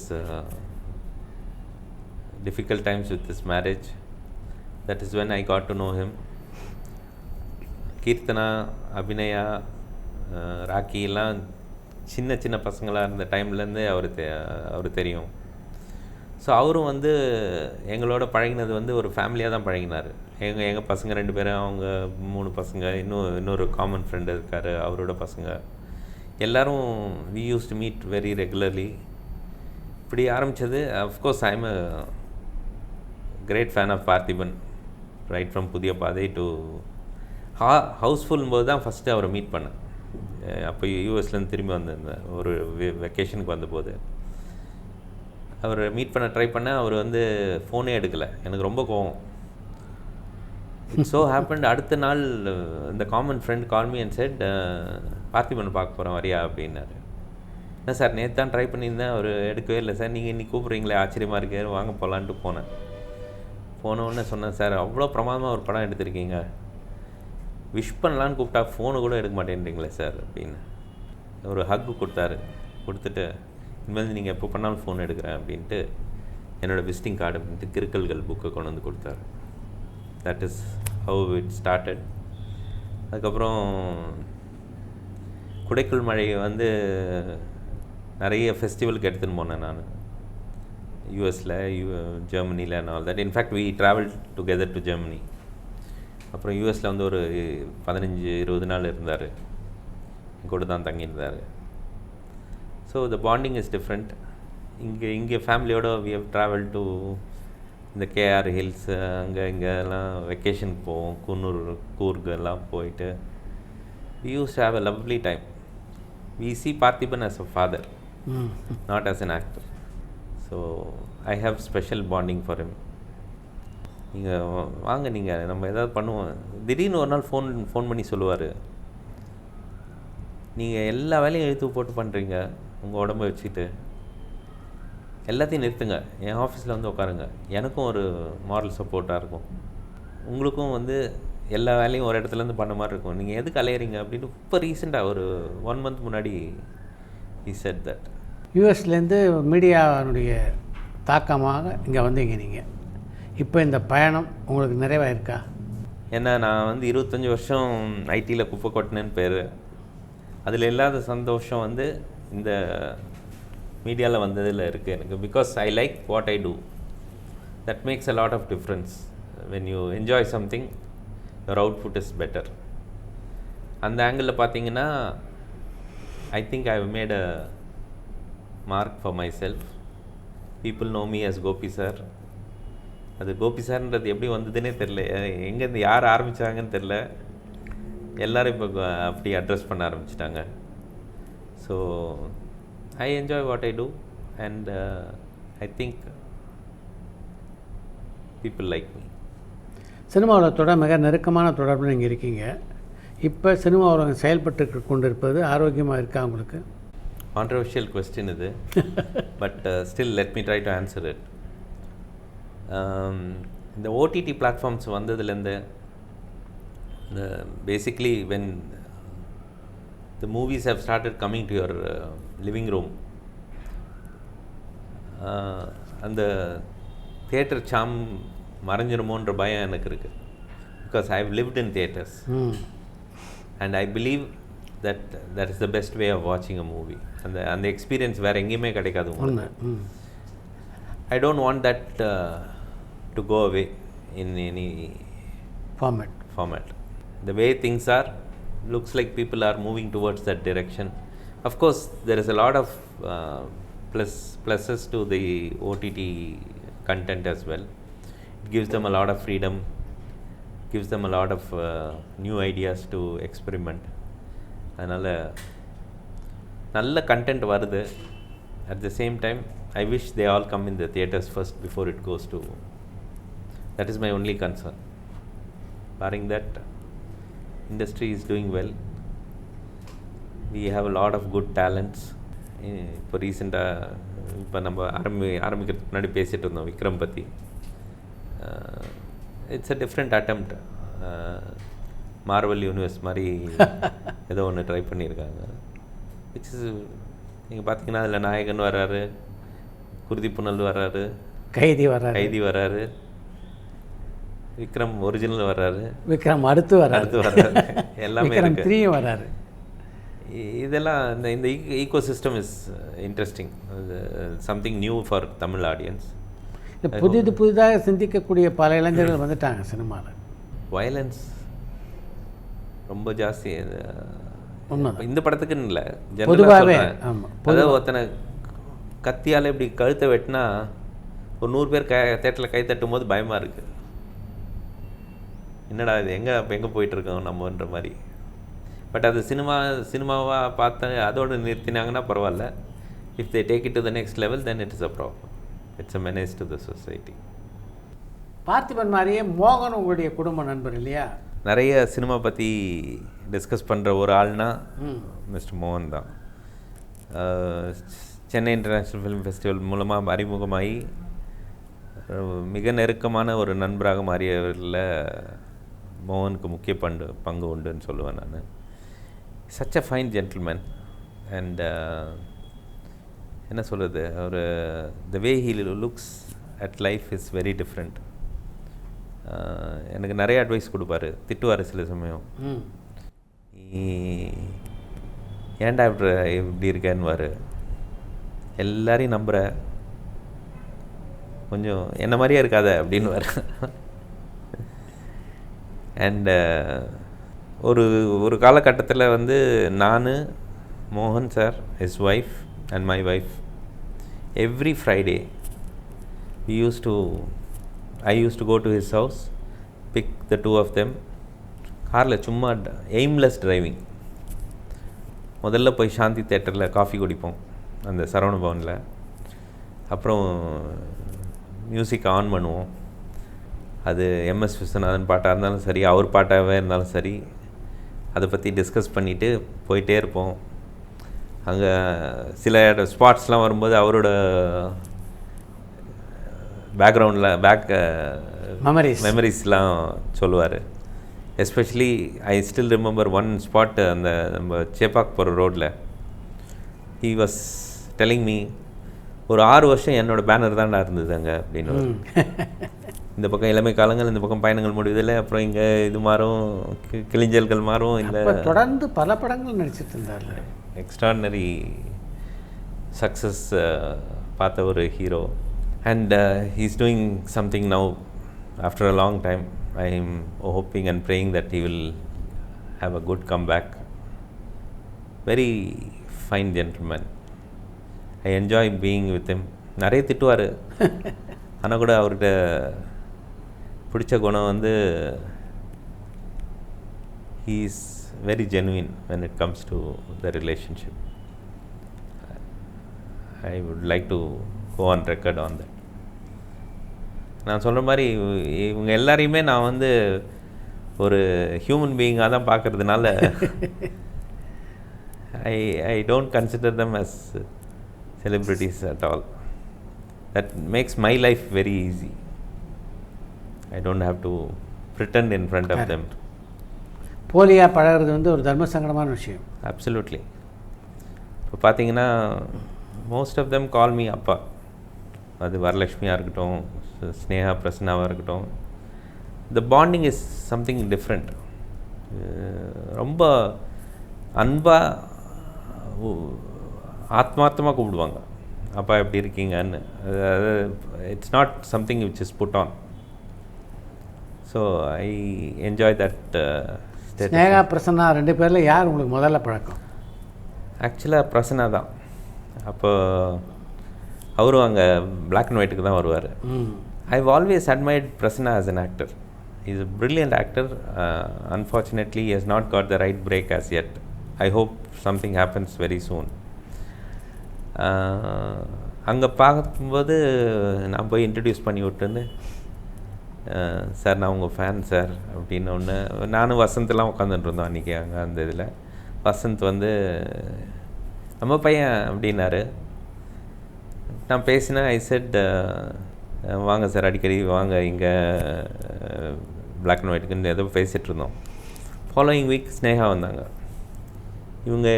difficult times with his marriage. That is when I got to know him. Keerthana, Abhinaya, rakhi எல்லாம் சின்ன சின்ன பசங்களாக இருந்த டைம்லேருந்தே அவர் தெரியும். ஸோ அவரும் வந்து எங்களோட பழகினது வந்து ஒரு ஃபேமிலியாக தான் பழகினார். எங்கள் பசங்க 2 பேரும், அவங்க 3 பசங்க, இன்னொரு காமன் ஃப்ரெண்டு இருக்கார், அவரோட பசங்க எல்லோரும் we use to meet very regularly. இப்படி ஆரம்பித்தது. Of course I am a great fan of Parthiban. Right from Pudhiya Paadhai to ஹவுஸ்ஃபுல்லும் போது தான் ஃபஸ்ட்டு அவரை மீட் பண்ணேன். அப்போ யூஎஸ்லேருந்து திரும்பி வந்திருந்தேன். ஒரு வெக்கேஷனுக்கு வந்தபோது அவரை மீட் பண்ண ட்ரை பண்ணேன். அவர் வந்து ஃபோனே எடுக்கலை. எனக்கு ரொம்ப கோவம். ஸோ ஹேப்பன்ட் அடுத்த நாள் இந்த common friend call me and set, Parthiban பார்க்க போகிறேன் வரியா அப்படின்னாரு. என்ன சார், நேற்று தான் ட்ரை பண்ணியிருந்தேன், அவர் எடுக்கவே இல்லை சார், நீங்கள் இன்னைக்கு கூப்பிட்றீங்களே ஆச்சரியமாக இருக்காரு, வாங்க போகலான்ட்டு போனேன். போனோடனே சொன்னேன், சார் அவ்வளோ பிரமாதமாக ஒரு படம் எடுத்திருக்கீங்க, விஷ் பண்ணலான்னு கூப்பிட்டா ஃபோனு கூட எடுக்க மாட்டேன்றீங்களே சார் அப்படின்னு. ஒரு ஹக்கு கொடுத்தாரு. கொடுத்துட்டு இனிமேல் நீங்கள் எப்போ பண்ணாலும் ஃபோன் எடுக்கிறேன் அப்படின்ட்டு என்னோடய விசிட்டிங் கார்டு அப்படின்ட்டு கிறுக்கல்கள் புக்கை கொண்டு வந்து கொடுத்தாரு. That is how it started. அதுக்கப்புறம் குடைக்குள் மழை வந்து நிறைய ஃபெஸ்டிவலுக்கு எடுத்துன்னு போனேன் நான், யூஎஸில், ஜெர்மனியில் and all that. In fact we travel together to Germany. அப்புறம் யூஎஸில் வந்து ஒரு 15-20 நாள் இருந்தார், கூட தான் தங்கியிருந்தார். So the bonding is different. இங்கே ஃபேமிலியோட வி ஹவ் ட்ராவல் டு இந்த கேஆர் ஹில்ஸ், இங்கெல்லாம் வெக்கேஷனுக்கு போவோம். கூர்க் எல்லாம் போயிட்டு we used to have a lovely time. We see Parthiban as a father, not as an actor. So I have special bonding for him. நீங்கள் வாங்க, நீங்கள் நம்ம எதாவது பண்ணுவோம். திடீர்னு ஒரு நாள் ஃபோன் பண்ணி சொல்லுவார், நீங்கள் எல்லா வேலையும் எழுத்து போட்டு பண்ணுறீங்க, உங்கள் உடம்பை வச்சுட்டு எல்லாத்தையும் நிறுத்துங்க, என் ஆஃபீஸில் வந்து உட்காருங்க, எனக்கும் ஒரு மாரல் சப்போர்ட்டாக இருக்கும், உங்களுக்கும் வந்து எல்லா வேலையும் ஒரு இடத்துலேருந்து பண்ண மாதிரி இருக்கும், நீங்கள் எதுக்கு அலையிறீங்க அப்படின்னு. இப்போ ரீசெண்டாக ஒரு 1 month முன்னாடி he said that. யூஎஸ்லேருந்து மீடியாவுடைய தாக்கமாக இங்கே வந்தீங்க நீங்கள். இப்போ இந்த பயணம் உங்களுக்கு நிறைவாக இருக்கா? ஏன்னா நான் வந்து 25 வருஷம் ஐடியில் குப்பை கொட்டினேன்னு பேர். அதில் இல்லாத சந்தோஷம் வந்து இந்த மீடியாவில் வந்ததில் இருக்குது எனக்கு. Because I like what I do. That makes a lot of difference. When you enjoy something, your output is better. அந்த ஆங்கிளில் பார்த்தீங்கன்னா I think I have made a mark for myself. People know me as Gopi sir. அது கோபி சார்ன்றது எப்படி வந்ததுன்னே தெரில, எங்கேருந்து யார் ஆரம்பித்தாங்கன்னு தெரில. எல்லோரும் இப்போ அப்படி அட்ரஸ் பண்ண ஆரம்பிச்சிட்டாங்க. So I enjoy what I do and I think people like me. சினிமாவோட மிக நெருக்கமான தொடர்பில் நீங்கள் இருக்கீங்க. இப்போ சினிமா உலகம் செயல்பட்டு கொண்டிருப்பது ஆரோக்கியமாக இருக்கா உங்களுக்கு? கான்ட்ரவர்ஷியல் கொஸ்டின் இது, but still let me try to answer it. இந்த ஓடிடி பிளாட்ஃபார்ம்ஸ் வந்ததுலேருந்து basically when the movies have started coming to your living room, அந்த தியேட்டர் சாம் மறைஞ்சிருமோன்ற பயம் எனக்கு இருக்குது. Because I have lived in theatres and I believe that is the best way of வாட்சிங் a movie. அந்த experience வேறு எங்கேயுமே கிடைக்காது உங்களுக்கு. I don't want that to go away in any format. The way things are, looks like people are moving towards that direction. Of course, there is a lot of pluses to the OTT content as well. It gives them a lot of freedom, gives them a lot of new ideas to experiment. அதனால் நல்ல content வருது. At the same time, I wish they all come in the theatres first before it goes to... That is my only concern. Barring that, industry is doing well. We have a lot of good talents. இப்போ ரீசெண்டாக இப்போ நம்ம ஆரம்பிக்கிறதுக்கு முன்னாடி பேசிகிட்டு இருந்தோம் விக்ரம் பற்றி. It's a different attempt. Marvel universe மாதிரி ஏதோ ஒன்று ட்ரை பண்ணியிருக்காங்க. விச் இஸ் நீங்கள் பார்த்தீங்கன்னா அதில் நாயகன் வர்றாரு, குருதி புனல் வர்றாரு, கைதி வர்றாரு, விக்ரம் ஒரிஜினல் வர்றாரு, விக்ரம் அடுத்து வர்றாரு, எல்லாமே வர்றாரு. இதெல்லாம் இந்த ecosystem is interesting. Something new for Tamil audience. புதிதாக சிந்திக்கக்கூடிய பல இளைஞர்கள் வந்துட்டாங்க சினிமாவில். வயலன்ஸ் ரொம்ப ஜாஸ்தி இந்த படத்துக்குன்னு இல்லை, பொதுவாகவே. அதாவது ஒருத்தனை கத்தியால் இப்படி கழுத்தை வெட்டினா ஒரு 100 பேர் தேட்டரில் கை தட்டும் போது பயமாக இருக்குது. என்னடா இது எங்கே போயிட்டுருக்கோம் நம்மன்ற மாதிரி. பட் அது சினிமாவாக பார்த்து அதோடு நிறுத்தினாங்கன்னா பரவாயில்ல. If they take it to the next level then it is a problem. It's a manage to the society. Parthiban மாதிரியே மோகன் உங்களுடைய குடும்ப நண்பர் இல்லையா? நிறைய சினிமா பற்றி டிஸ்கஸ் பண்ணுற ஒரு ஆள்னா மிஸ்டர் மோகன் தான். சென்னை இன்டர்நேஷ்னல் ஃபிலிம் ஃபெஸ்டிவல் மூலமாக அறிமுகமாகி மிக நெருக்கமான ஒரு நண்பராக மாறியவரில் மோகனுக்கு முக்கிய பங்கு உண்டுன்னு சொல்லுவேன் நான். Such a fine gentleman and என்ன சொல்கிறது, ஒரு the way he looks at life is very different. எனக்கு நிறைய அட்வைஸ் கொடுப்பாரு, திட்டுவார் சில சமயம். ஏன்டா இப்படி இருக்கேன்னுவார். எல்லாரையும் நம்புகிற, கொஞ்சம் என்ன மாதிரியே இருக்காத அப்படின்னுவார். அண்டு ஒரு காலகட்டத்தில் வந்து நான், மோகன் sir, his wife and my wife, every Friday I used to go to his house, pick the two of them, காரில் சும்மா எய்ம்லெஸ் டிரைவிங். முதல்ல போய் சாந்தி தேட்டரில் காஃபி குடிப்போம் அந்த சரவண பவனில். அப்புறம் மியூசிக் ஆன் பண்ணுவோம். அது எம்எஸ் விஸ்வநாதன் பாட்டாக இருந்தாலும் சரி, அவர் பாட்டாகவே இருந்தாலும் சரி, அதை பற்றி டிஸ்கஸ் பண்ணிவிட்டு போயிட்டே இருப்போம். அங்கே சில ஸ்பாட்ஸ்லாம் வரும்போது அவரோட மெமரிஸ்லாம் சொல்லுவார். Especially I still remember one spot, அந்த நம்ம சேப்பாக் போகிற ரோட்டில் ஹீ வாஸ் டெல்லிங் மீ, ஒரு 6 வருஷம் என்னோடய பேனர் தான்டா இருந்தது அங்கே அப்படின்னு. இந்த பக்கம் இளமை காலங்கள், இந்த பக்கம் பயணங்கள் முடிவதில்லை, அப்புறம் இங்கே இது மாறும், கிளிஞ்சல்கள் மாறும். இல்லை, தொடர்ந்து பல படங்கள் நடிச்சிட்டு இருந்தார். எக்ஸ்ட்ராடினரி சக்ஸஸ் பார்த்த ஒரு hero. And he is doing something now after a long time. I am hoping and praying that he will have a good comeback. Very fine gentleman. I enjoy being with him. நிறைய திட்டுவார், ஆனால் கூட அவர்கிட்ட பிடிச்ச குணம் வந்து he is very genuine when it comes to the relationship. I would like to go on record on that. நான் சொல்கிற மாதிரி இவங்க எல்லாரையுமே நான் வந்து ஒரு ஹியூமன் பீயிங்காக தான் பார்க்குறதுனால I don't consider them as celebrities at all. That makes my life very easy. I don't have to pretend in front of them. போலியாக பழகிறது வந்து ஒரு தர்ம சங்கடமான விஷயம். Absolutely. இப்போ பார்த்தீங்கன்னா most of them call me அப்பா. அது வரலட்சுமியாக இருக்கட்டும், ஸ்னேகா பிரசன்னாவாக இருக்கட்டும். The bonding is something different. ரொம்ப அன்பாக ஆத்மார்த்தமாக கூப்பிடுவாங்க, அப்பா எப்படி இருக்கீங்கன்னு. It's not something which is put on. So I enjoy that. Sneha Prasanna 2 பேரில் யார் உங்களுக்கு முதல்ல பழக்கம்? ஆக்சுவலாக பிரசன்னா தான். அப்போ அவரும் அங்கே பிளாக் அண்ட் ஒயிட்டுக்கு தான் வருவார். I've always admired Prasanna as an actor. He's a brilliant actor. Unfortunately, he has not got the right break as yet. I hope something happens very soon. அங்கே பார்க்கும்போது நான் போய் இன்ட்ரடியூஸ் பண்ணி விட்டுன்னு, சார் நான் உங்கள் ஃபேன் சார் அப்படின்னு ஒன்று. நானும் வசந்த்லாம் உட்காந்துட்டு இருந்தோம் அன்றைக்கி அங்கே அந்த இதில். வசந்த் வந்து நம்ம பையன் அப்படின்னாரு. நான் பேசினேன். ஐ செட் வாங்க சார், அடிக்கடி வாங்க இங்கே பிளாக் அண்ட் ஒயிட்டுக்குன்னு ஏதோ பேசிகிட்டு இருந்தோம். ஃபாலோயிங் வீக் ஸ்னேகா வந்தாங்க. இவங்க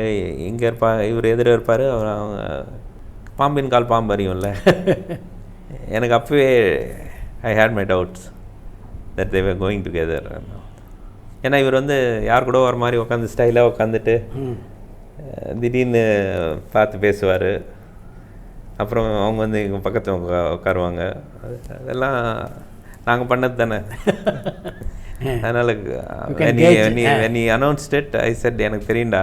எங்கே இவர் எதிர இருப்பார், அவர் அவங்க பாம்பின் கால் பாம்பு அறியும்ல. எனக்கு அப்போவே I had my doubts that they were going together. ஏன்னா இவர் வந்து யார் கூட வர மாதிரி உட்காந்து ஸ்டைலாக உட்காந்துட்டு திடீர்னு பார்த்து பேசுவார். அப்புறம் அவங்க வந்து எங்கள் பக்கத்தில் உட்காருவாங்க. அதெல்லாம் நாங்கள் பண்ணது தானே. அதனால் நீ அனௌன்ஸ்ட் இட், ஐ செட் எனக்கு தெரியும்டா,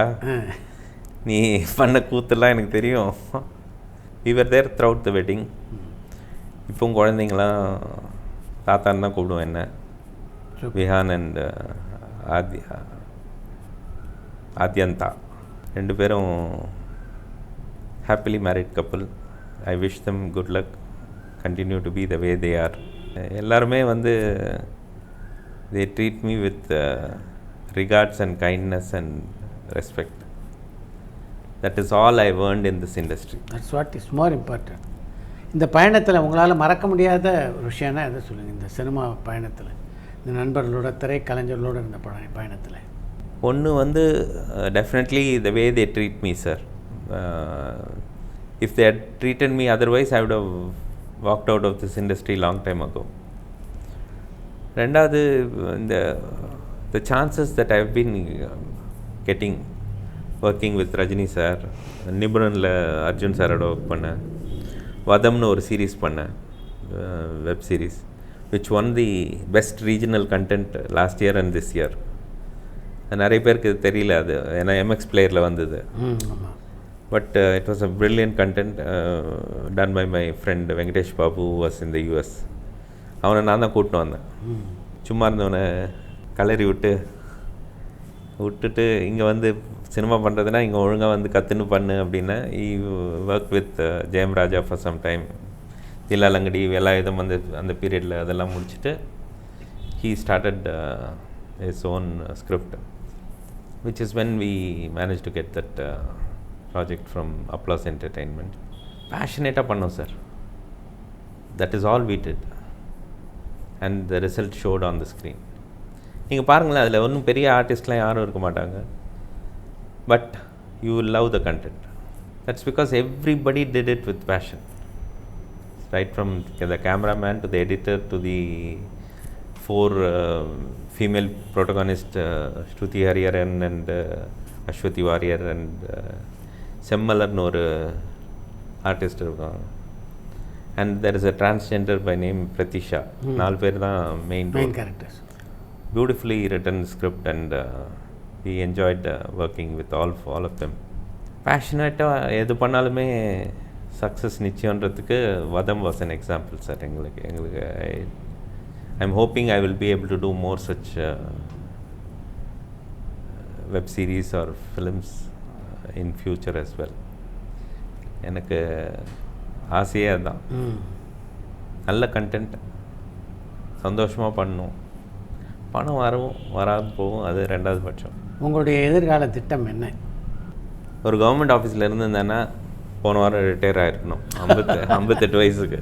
நீ பண்ண கூத்துலாம் எனக்கு தெரியும். we were there throughout the wedding. இப்போவும் குழந்தைங்களாம் தாத்தான்னு தான் கூப்பிடுவோம். என்ன விஹான் அண்ட் ஆத்யந்தா 2 பேரும் happily married couple. I wish them good luck, continue to be the way they are. எல்லாருமே வந்து they treat me with regards and kindness and respect. That is all I've earned in this industry. That's what is more important. இந்த பயணத்தில் உங்களால் மறக்க முடியாத ஒரு விஷயம்னா எதை சொல்லுங்கள்? இந்த சினிமா பயணத்தில், இந்த நண்பர்களோட திரைக்கலைஞர்களோட இருந்த பயணத்தில். ஒன்று வந்து definitely the way they treat me, sir. If they had treated me otherwise, I would have walked out of this industry long time ago. ரெண்டாவது, the chances that I have been getting working with Rajini sir, நிபுணனில் அர்ஜுன் சாரோட work பண்ணேன், வதம்னு ஒரு series பண்ணேன், web series which won the best regional content last year and this year. நிறைய பேருக்கு தெரியல அது, ஏன்னா எம்எக்ஸ் பிளேயரில் வந்தது. But it was a brilliant content done by my friend Venkatesh Babu, who was in the US. அவனை நான் தான் கூட்டின்னு வந்தேன். சும்மா இருந்தவனை கலரி விட்டுட்டு இங்கே வந்து சினிமா பண்ணுறதுனா இங்கே ஒழுங்காக வந்து கற்றுன்னு பண்ணு அப்படின்னா. Work with Jayam Raja for some time. Thillalangadi Velayudham அந்த பீரியடில் அதெல்லாம் முடிச்சுட்டு he started his own script, which is when we managed to get that project from Applause Entertainment. Passionate பண்ணோம் sir. That is all we did. And the result showed on the screen. நீங்கள் பாருங்களேன், அதில் ஒன்றும் பெரிய ஆர்டிஸ்ட்லாம் யாரும் இருக்க மாட்டாங்க. But you will love the content. That's because everybody did it with passion. Right from the cameraman to the editor to the 4 female protagonists, Shruti Hariharan and Ashwati Warrior and செம்மலர்னு ஒரு artist இருக்காங்க. And there is a transgender by name Prathisha. 4 பேர் தான் main characters. Beautifully written script and we enjoyed working with all of them. பேஷனேட்டாக எது பண்ணாலுமே success நிச்சயன்றதுக்கு வதம் was an example sir. எங்களுக்கு I am hoping I will be able to do more such web series or films in future as well. எனக்கு ஆசையே அதுதான். நல்ல content சந்தோஷமாக பண்ணணும், பணம் வரவும் வராமல் போகும், அது ரெண்டாவது பட்சம். உங்களுடைய எதிர்கால திட்டம் என்ன? ஒரு கவர்மெண்ட் ஆஃபீஸில் இருந்திருந்தேன்னா போன வாரம் ரிட்டையர் ஆகிருக்கணும் 58 வயசுக்கு.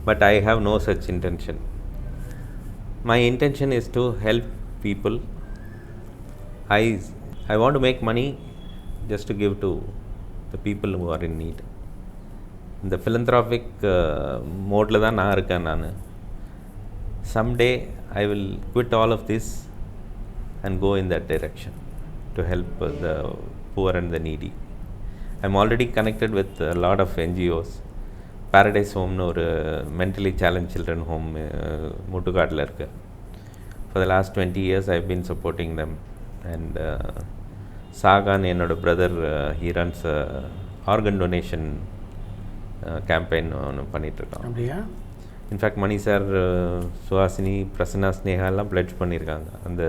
But I have no such intention. My intention is to help people. I want to make money just to give to the people who are in need. இந்த philanthropic மோடில் தான் நான் இருக்கேன். நான் someday I will quit all of this and go in that direction to help the poor and the needy. I'm already connected with a lot of NGOs. Paradise Home ஒரு mentally challenged children home முட்டுக்காட்டில் இருக்கு. For the last 20 years I've been supporting them. And Sagan என்னோட brother he runs organ donation campaign ஒன்று பண்ணிகிட்ருக்கான். அப்படியா? In fact Mani sir, Suhasini, Prasanna, Sneha எல்லாம் pledge பண்ணியிருக்காங்க. அந்த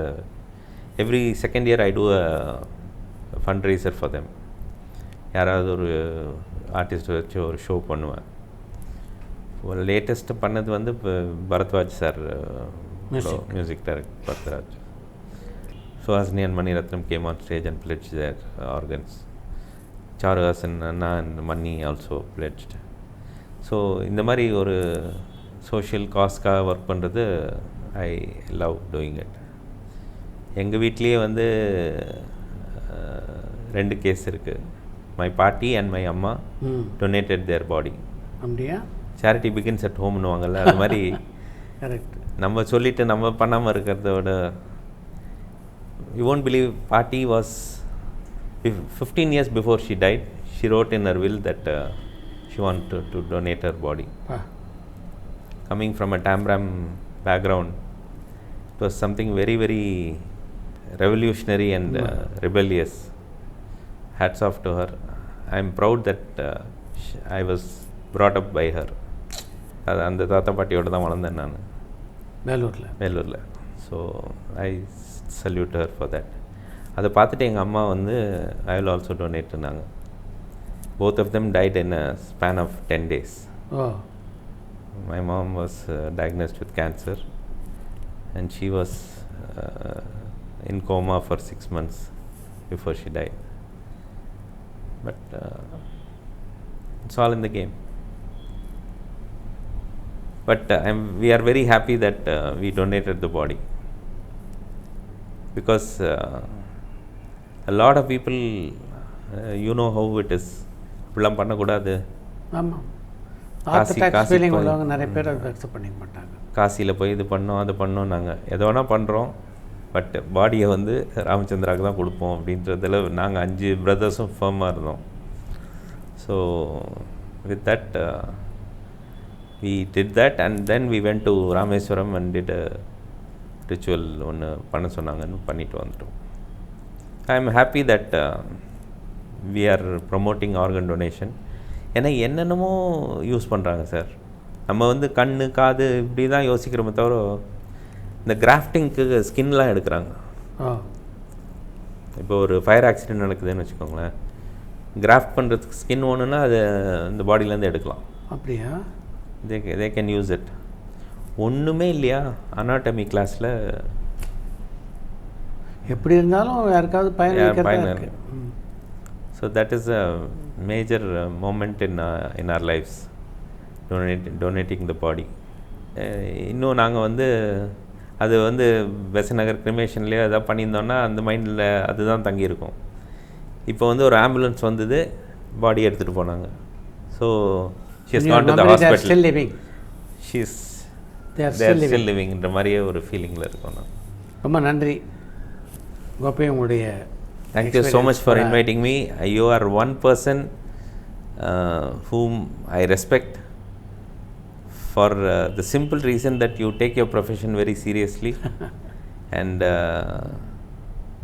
every second year I do a fundraiser for them. யாராவது ஒரு ஆர்டிஸ்ட் வச்சு ஒரு ஷோ பண்ணுவேன். லேட்டஸ்ட்டு பண்ணது வந்து இப்போ Bharadwaj sir, music director Bharadwaj. Suhasini and Mani Ratnam came on stage and pledged their organs. Charuhasan அண்ணா and Mani also pledged. So இந்த மாதிரி ஒரு சோஷியல் காஸ்க்காக ஒர்க் பண்ணுறது ஐ லவ் டூயிங் இட். எங்கள் வீட்லேயே வந்து 2 கேஸ் இருக்குது. மை பாட்டி அண்ட் மை அம்மா டொனேட்டட் தேர் பாடி. அப்படியா? சேரிட்டி பிகின்ஸ் அட் ஹோம்னு வாங்கல்ல, அது மாதிரி கரெக்ட். நம்ம சொல்லிவிட்டு நம்ம பண்ணாமல் இருக்கிறதோட, யூ won't believe, பாட்டி was 15 years before she died, she wrote in her will that she wanted to donate her body. Coming from a Tamram background, it was something very, very revolutionary and rebellious. Hats off to her. I am proud that I was brought up by her. அந்த தாத்தா பாட்டியோட தான் வளர்ந்தேன் நான் வேலூரில். So I salute her for that. அதை பார்த்துட்டு எங்கள் அம்மா வந்து ஐ வில் ஆல்சோ டொனேட்னாங்க. Both of them died in a span of 10 days. Oh. My mom was diagnosed with cancer and she was in coma for 6 months before she died. But it's all in the game. But we are very happy that we donated the body, because a lot of people, you know how it is, இப்படிலாம் பண்ணக்கூடாது. ஆமாம், orthodox feeling உள்ளவங்க நிறைய பேர் அதை accept பண்ணிக்க மாட்டாங்க. காசியில் போய் இது பண்ணோம் அது பண்ணோம், நாங்கள் எதோ வேணால் பண்ணுறோம், பட் பாடியை வந்து ராமச்சந்திராவுக்கு தான் கொடுப்போம் அப்படின்றதில் நாங்கள் 5 பிரதர்ஸும் ஃபர்மாக இருந்தோம். So with that we did that and then we went to Rameswaram and did a ritual ஒன்று பண்ண சொன்னாங்கன்னு பண்ணிட்டு வந்துட்டோம். I am happy that we are promoting organ donation. ஏன்னா என்னென்னமோ யூஸ் பண்ணுறாங்க சார். நம்ம வந்து கண் காது இப்படி தான் யோசிக்கிறோமே தவிர, இந்த கிராஃப்டிங்க்கு ஸ்கின்லாம் எடுக்கிறாங்க. இப்போ ஒரு ஃபயர் ஆக்சிடென்ட் நடக்குதுன்னு வச்சுக்கோங்களேன், கிராஃப்ட் பண்ணுறதுக்கு ஸ்கின் ஒன்றுன்னா அது இந்த பாடியிலேருந்து எடுக்கலாம். அப்படியா? they can use it. ஒன்றுமே இல்லையா அனாட்டமி கிளாஸில், எப்படி இருந்தாலும் யாருக்காவது பயன். So that is a major moment in our lives, donating the body. இன்னும் நாங்கள் வந்து அது வந்து பெசநகர் கிரிமேஷன்லேயே எதாவது பண்ணியிருந்தோன்னா அந்த மைண்டில் அதுதான் தங்கியிருக்கும். இப்போ வந்து ஒரு ஆம்புலன்ஸ் வந்தது, பாடி எடுத்துகிட்டு போனாங்க. So she has gone to the hospital. Still living. They are still living ன்ற மாதிரியே ஒரு ஃபீலிங்கில் இருக்கோம். நான் ரொம்ப நன்றி கோபி, உங்களுடைய. Thank you so much for inviting me. You are one person whom I respect for the simple reason that you take your profession very seriously and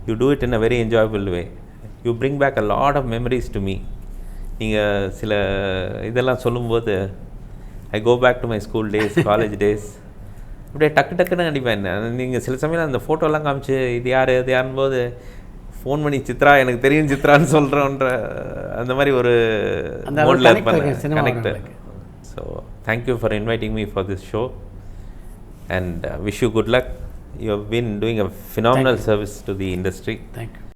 you do it in a very enjoyable way. You bring back a lot of memories to me. நீங்கள் சில இதெல்லாம் சொல்லும்போது I go back to my school days, college days, அப்படியே டக்குன்னு அடிப்பேன். நீங்கள் சில சமயம் அந்த ஃபோட்டோலாம் காமிச்சு இது யார் அது யாருன்னு போது ஃபோன் பண்ணி சித்ரா எனக்கு தெரியும் சித்ரான்னு சொல்கிறோன்ற அந்த மாதிரி ஒரு மோடில் இருப்பேன் connect. So thank you for inviting me for this show and wish you good luck. You have been doing a phenomenal service to the industry. Thank you.